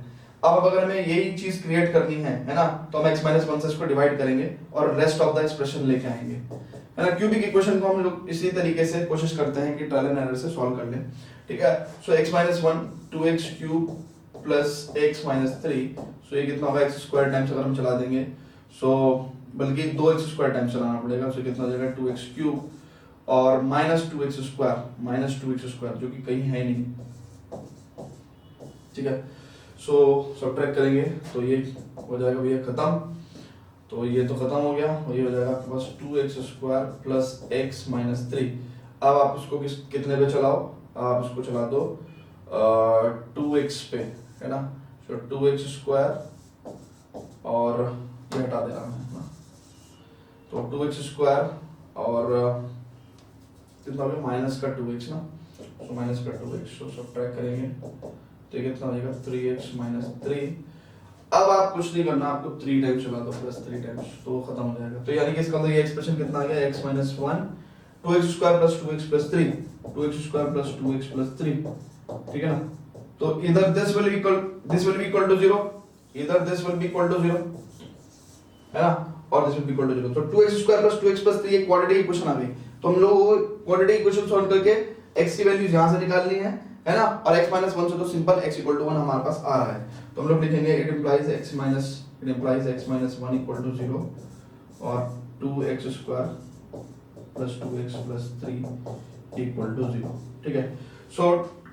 अब अगर हमें यही चीज क्रिएट करनी है ना, तो हम x माइनस 1 से इसको डिवाइड करेंगे और रेस्ट ऑफ द एक्सप्रेशन लेके आएंगे, है ना। क्यूबिक इक्वेशन को हम लोग इसी तरीके से कोशिश करते हैं कि ट्रायल एंड एरर से सॉल्व कर लें, ठीक है। So x minus 1 2x cube plus x minus 3, सो ये कितना होगा x स्क्वायर टाइम्स अगर हम चला देंगे, सो बल्कि 2x स्क्वायर टाइम्स चलाना पड़ेगा, सो कितना हो जाएगा 2x क्यूब और माइनस 2x स्क्वायर जो कि कहीं है नहीं, ठीक है। सो सब्ट्रैक्ट करेंगे तो ये हो जाएगा भैया खत्म, तो ये तो खत्म हो गया, और ये हो जाएगा आपके पास 2x square plus x minus 3। अब आप इसको कितने पे चलाओ, आप इसको चला दो 2x पे, है ना। तो 2x स्क्वायर और ये हटा दे रहा हूँ, तो 2x स्क्वायर और कितना हो गया माइनस का 2x ना, तो माइनस का 2x, तो सब्ट्रैक्ट करेंगे तो कितना हो जाएगा 3x माइनस 3। अब आप कुछ नहीं करना, आपको 3 टाइम्स चला दो प्लस 3 टाइम्स, तो खत्म हो जाएगा। तो यानी कि इसका मतलब ये एक्सप्रेशन कितना आ गया, x minus 1 2x square plus 2x plus 3, 2x square plus 2x plus 3, ठीक है ना। तो इधर this will be equal to 0, इधर this will be equal to 0, है ना, और this will be equal to 0। तो 2x square plus 2x plus 3 एक क्वाड्रेटिक इक्वेशन आ गई। तो हम लोग वो क्वाड्रेटिक इक्वेशन सॉल्व करके x की वैल्यू यहां से निकालनी है ना, और x माइनस 1 से तो सिंपल x इक्वल टू 1 हमारे पास आ रहा है, तो हम लोग लिखेंगे it implies x minus 1 equal to 0 और 2x square plus 2x plus 3 equal to 0, ठीक है। सो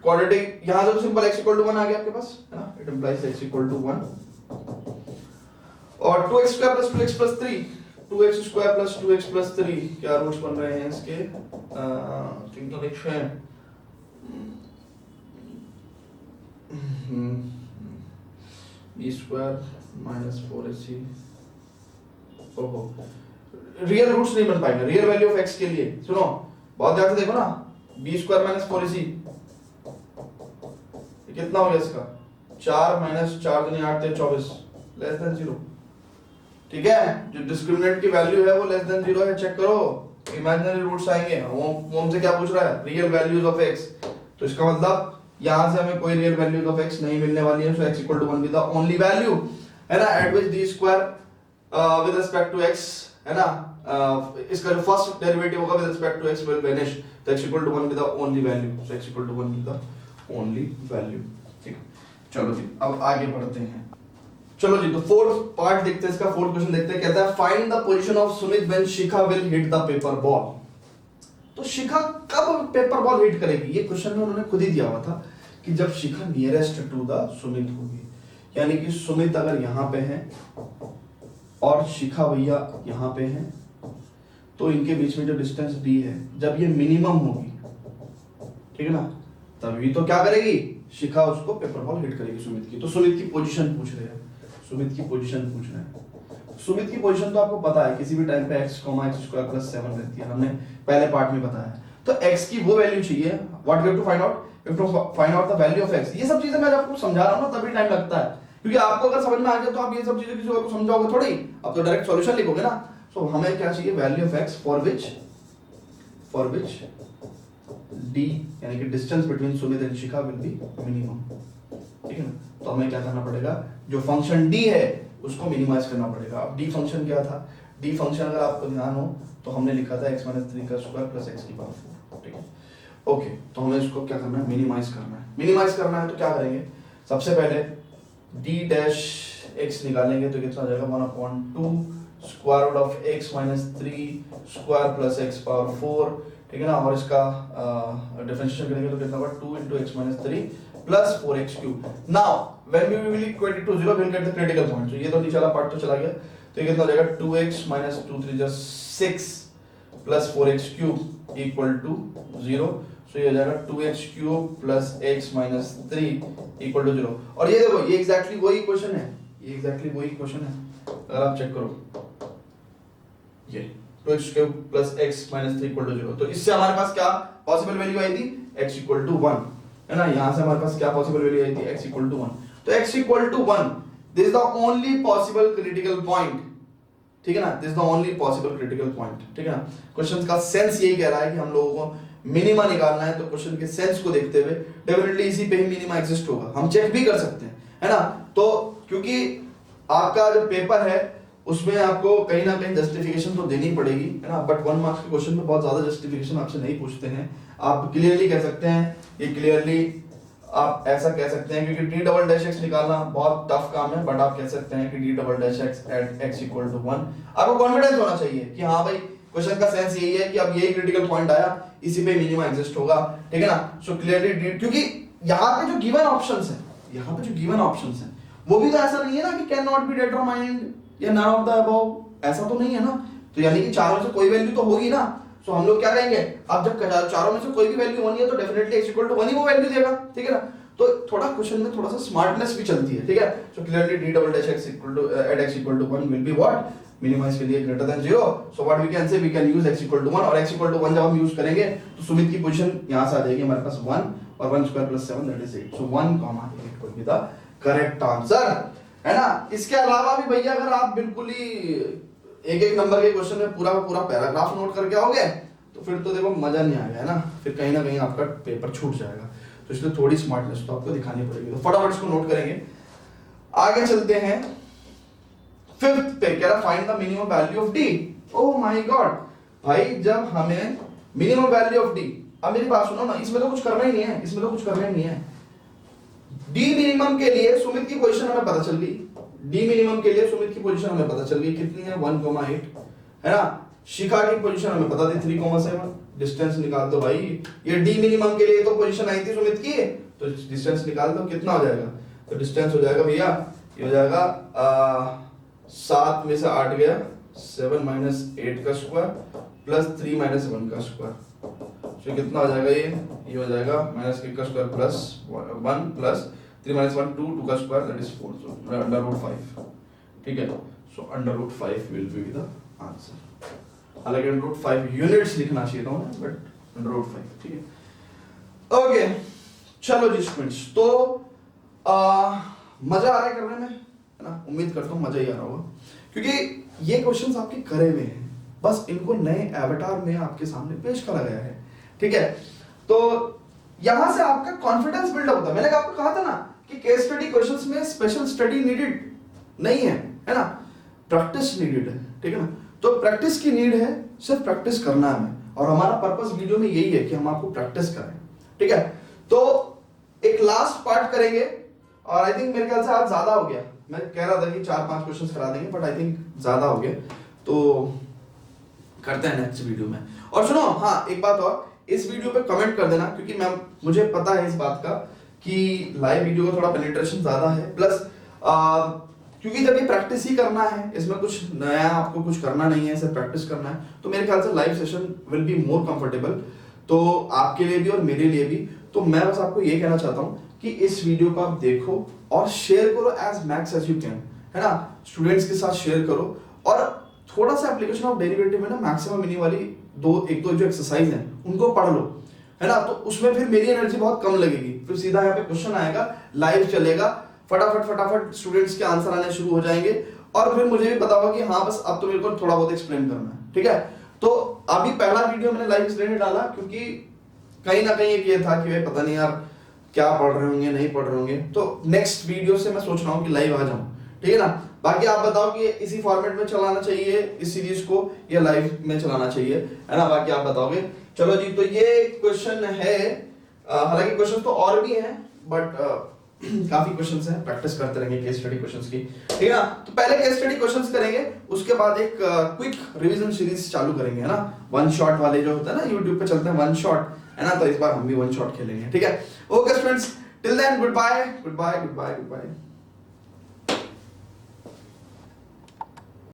क्वाड्रेटिक यहां से तो सिंपल x इक्वल टू 1 आ गया आपके पास, है ना। It implies x equal to 1 और 2x square plus 2x plus 3, 2x square plus 2x plus 3 क्या रूट्स बन रहे हैं इसके, थिंक तो लिख हैं b स्क्वायर माइनस 4ac, ओहो रियल रूट्स नहीं बन पाएंगे रियल वैल्यू ऑफ x के लिए। सुनो बहुत ध्यान से देखो ना, b स्क्वायर माइनस 4ac कितना हो गया इसका, 4 माइनस 4 दूनी 8 × 24 लेस देन 0, ठीक है। जो डिस्क्रिमिनेंट की वैल्यू है वो लेस देन 0 है, चेक करो। इमेजिनरी रूट्स आएंगे, वो हमसे क्या पूछ रहा है, रियल वैल्यूज ऑफ x, तो इसका मतलब यहां से हमें कोई रियल वैल्यूज ऑफ x नहीं मिलने वाली है, so x equal to 1 be the only value, है ना, at which d square with respect to x, है ना, इसका जो फर्स्ट डेरिवेटिव होगा with respect to x will vanish, तो x equal to 1 be the only value, so x equal to 1 be the only value, ठीक। चलो जी अब आगे बढ़ते हैं, चलो जी। तो फोर्थ पार्ट देखते हैं, इसका फोर्थ क्वेश्चन देखते हैं। कहता है find the position of Sumit when Shikha will hit the paper ball. तो शिखा कब पेपर बॉल हिट करेगी, ये क्वेश्चन में उन्होंने खुद ही दिया हुआ था कि जब शिखा नियरेस्ट टू द सुमित होगी, यानी कि सुमित अगर यहाँ पे है और शिखा भैया यहाँ पे है, तो इनके बीच में जो डिस्टेंस d है जब ये मिनिमम होगी, ठीक है ना, तभी तो क्या करेगी शिखा, उसको पेपर बॉल हिट करेगी सुमित की। तो सुमित की पोजीशन पूछ रहे हैं, सुमित की पोजीशन पूछ रहे हैं। सुमित की पोजीशन तो आपको पता है, किसी भी टाइम पे x, x² + 7 रहती है, हमने पहले पार्ट में बताया। तो x की वो वैल्यू चाहिए, what we have to find out, we have to find out the value of x। ये सब चीजें मैं आपको समझा रहा हूं ना, तभी टाइम लगता है, क्योंकि आपको अगर समझ में आ गया तो आप ये सब चीजें किसी और को समझाओगे थोड़ी, आप तो डायरेक्ट सॉल्यूशन लिखोगे ना। सो हमें क्या चाहिए, value of x for which d यानी कि distance between Sumit and Shikha will be minimum, ठीक है ना। तो हमें क्या करना पड़ेगा, जो फंक्शन d है उसको मिनिमाइज करना पड़ेगा। अब d फंक्शन क्या था, d फंक्शन अगर आपको ध्यान हो तो हमने लिखा था x - 3 का स्क्वायर प्लस x की पावर 4, ठीक है। ओके, तो हमें इसको क्या करना है, मिनिमाइज करना है। मिनिमाइज करना है तो क्या करेंगे, सबसे पहले d डैश x निकालेंगे, तो कितना आ जाएगा 1/2 square root of x - 3 square plus x power 4, ठीक है ना। और इसका डिफरेंशिएशन करेंगे तो कितना होगा 2 × x - 3 plus 4x³ now when we will equate it to 0 we will get the critical point. तो ये तो नीचे वाला पार्ट तो चला गया, तो ये कितना हो जाएगा 2x - 2 × 3 = 6 plus 4x cube equal to 0। So ये हो जाएगा 2x cube plus x minus 3 equal to 0। और ये देखो ये एग्जैक्टली वही इक्वेशन है, ये एग्जैक्टली वही इक्वेशन है। अगर आप चेक करो ये 2x cube plus x minus 3 equal to 0, तो इससे हमारे पास क्या पॉसिबल वैल्यू आई थी, x इक्वल टू 1, है ना। यहां से हमारे पास क्या पॉसिबल वैल्यू आई थी, x इक्वल टू 1। तो x equal to 1, this is the only possible critical point, ठीक है ना, this is the only possible critical point, ठीक है ना। क्वेश्चन का सेंस यही कह रहा है कि हम लोगों को मिनिमा निकालना है, तो क्वेश्चन के सेंस को देखते हुए डेफिनेटली इसी पे ही मिनिमा एग्जिस्ट होगा। हम चेक भी कर सकते हैं, है ना। तो क्योंकि आपका जो पेपर है उसमें आपको कहीं ना कहीं जस्टिफिकेशन तो देनी पड़ेगी, है ना, बट 1 मार्क्स के क्वेश्चन में बहुत ज्यादा जस्टिफिकेशन आपसे नहीं पूछते हैं। आप क्लियरली कह सकते हैं, ये क्लियरली आप ऐसा कह सकते हैं, क्योंकि d डबल डैश x निकालना बहुत टफ काम है, बट आप कह सकते हैं कि d double dash x at x equal to 1। आपको कॉन्फिडेंस होना चाहिए कि हाँ भाई क्वेश्चन का सेंस यही है कि अब यही क्रिटिकल पॉइंट आया, इसी पे मिनिमा एग्जिस्ट होगा, ठीक है ना। सो क्लियरली क्योंकि यहाँ पे जो गिवन ऑप्शंस हैं, यहाँ पे जो गिवन ऑप्शंस हैं वो भी तो ऐसा नहीं है ना कि कैन नॉट बी डिटरमाइंड या नन ऑफ द अबव, ऐसा तो नहीं है ना। तो यानी कि चारों में से कोई वैल्यू तो होगी ना। सो हम लोग क्या कहेंगे, अब जब चारों में से कोई भी वैल्यू होनी है तो डेफिनेटली x इक्वल टू 1 ही वो वैल्यू देगा, ठीक है ना। तो थोड़ा क्वेश्चन में थोड़ा सा स्मार्टनेस भी चलती है, ठीक है। So clearly d double dash x equal to at x equal to 1 will be what, minima इसके लिए greater than 0। So what we can say, we can use x equal to 1, और x इक्वल टू 1 जब हम use करेंगे तो सुमित की position यहां से आ जाएगी हमारे पास 1 और 1 square plus 7 that is 8। So 1, 8 will be the correct answer, है ना। इसके अलावा भी भैया अगर आप बिल्कुल ही एक एक नंबर के क्वेश्चन में पूरा पूरा पैराग्राफ नोट करके आओगे तो फिर तो देखो मजा नहीं आएगा, है ना, फिर कहीं ना कहीं आपका पेपर छूट जाएगा। तो इसलिए थोड़ी स्मार्टनेस तो आपको दिखानी पड़ेगी। तो फटाफट इसको नोट करेंगे, आगे चलते हैं। फिफ्थ पे कह रहा find the minimum value of D. Oh my God भाई, जब हमें मिनिमम वैल्यू ऑफ डी, अब मेरी बात सुनो ना, इसमें तो कुछ करना ही नहीं है, इसमें तो कुछ करना ही नहीं है। डी मिनिमम के लिए सुमित की पोजीशन हमें पता चल गई, डी मिनिमम के लिए सुमित की पोजीशन हमें पता चल गई, कितनी है 1,8, है ना। शिखा की पोजीशन हमें पता थी 3,7, डिस्टेंस निकाल दो भाई। ये डी मिनिमम के लिए तो पोजीशन आई थी सुमित की, तो डिस्टेंस निकाल दो, कितना हो जाएगा। तो डिस्टेंस हो जाएगा भैया, ये हो जाएगा 7 में से 8 गया, 7 माइनस 8 का स्क्वायर प्लस 3 माइनस 1 का स्क्वायर। तो कितना हो जाएगा, ये हो जाएगा माइनस के का स्क्वायर प्लस 1 प्लस 3 माइनस 1 2 का square that is 4, so under root 5, ठीक है। So under root 5 will be the answer. हालांकि अंडर रूट 5 यूनिट्स लिखना चाहिए था, बट अंडर रूट 5, ठीक है। ओके चलो जी स्टूडेंट्स, तो मजा आ रहा है करने में, है ना, उम्मीद करता हूँ मजा ही आ रहा होगा, क्योंकि ये क्वेश्चंस आपके करे हुए हैं, बस इनको नए एवटार में आपके सामने पेश करा गया है, ठीक है। तो यहां से आपका कॉन्फिडेंस बिल्ड होता है। मैंने आपको कहा था ना कि केस स्टडी क्वेश्चंस में स्पेशल स्टडी नीडेड नहीं है ना, प्रैक्टिस नीडेड है, ठीक है ना। तो प्रैक्टिस की नीड है, सिर्फ प्रैक्टिस करना है हमें, और हमारा पर्पस वीडियो में यही है कि हम आपको प्रैक्टिस करें, ठीक है। तो एक लास्ट पार्ट करेंगे, और आई थिंक मेरे ख्याल से आज ज्यादा हो गया। मैं कह रहा था कि 4-5 क्वेश्चंस करा देंगे, बट आई थिंक ज्यादा हो गया, तो करते हैं नेक्स्ट वीडियो में। और सुनो, हाँ एक बात और, इस वीडियो पे कमेंट कर देना, क्योंकि मुझे पता है इस बात का कि लाइव वीडियो का थोड़ा पेनिट्रेशन ज्यादा है, प्लस क्योंकि जब ये प्रैक्टिस ही करना है, इसमें कुछ नया आपको कुछ करना नहीं है, सिर्फ प्रैक्टिस करना है, तो मेरे ख्याल से live session will be more comfortable, तो आपके लिए भी और मेरे लिए भी। तो मैं बस आपको ये कहना चाहता हूँ कि इस वीडियो को आप देखो और शेयर करो as max as you can, है ना, स्टूडेंट्स के साथ शेयर करो, और थोड़ा सा एप्लीकेशन ऑफ डेरिवेटिव में ना मैक्सिमम मिनी वाली एक दो जो एक्सरसाइज हैं उनको पढ़ लो, है ना। तो उसमें फिर मेरी एनर्जी बहुत कम लगेगी, फिर सीधा यहाँ पे क्वेश्चन आएगा, लाइव चलेगा, फटाफट स्टूडेंट्स के आंसर आने शुरू हो जाएंगे, और फिर मुझे भी पता होगा कि हाँ बस अब तो मेरे को थोड़ा बहुत एक्सप्लेन करना है, ठीक है। तो अभी पहला वीडियो मैंने लाइव इसलिए डाला क्योंकि कहीं ना कहीं ये था कि भाई पता नहीं यार क्या पढ़ रहे होंगे, नहीं पढ़ रहे होंगे, तो नेक्स्ट वीडियो से मैं सोच रहा हूँ कि लाइव आ जाऊँ, ठीक है ना। बाकी आप बताओ कि इसी फॉर्मेट में चलाना चाहिए इस सीरीज को या लाइव में चलाना चाहिए, है ना, बाकी आप बताओगे। चलो जी, तो ये क्वेश्चन है, हालांकि क्वेश्चन तो और भी हैं, बट काफी क्वेश्चंस हैं, प्रैक्टिस करते रहेंगे केस स्टडी क्वेश्चंस की, ठीक है ना। तो पहले केस स्टडी क्वेश्चंस करेंगे, उसके बाद एक क्विक रिवीजन सीरीज चालू करेंगे, है ना, वन शॉट वाले जो होता है ना, यूट्यूब पे चलते हैं वन शॉट, है ना, तो इस बार हम भी वन शॉट खेलेंगे, ठीक है। Okay students, till then good bye.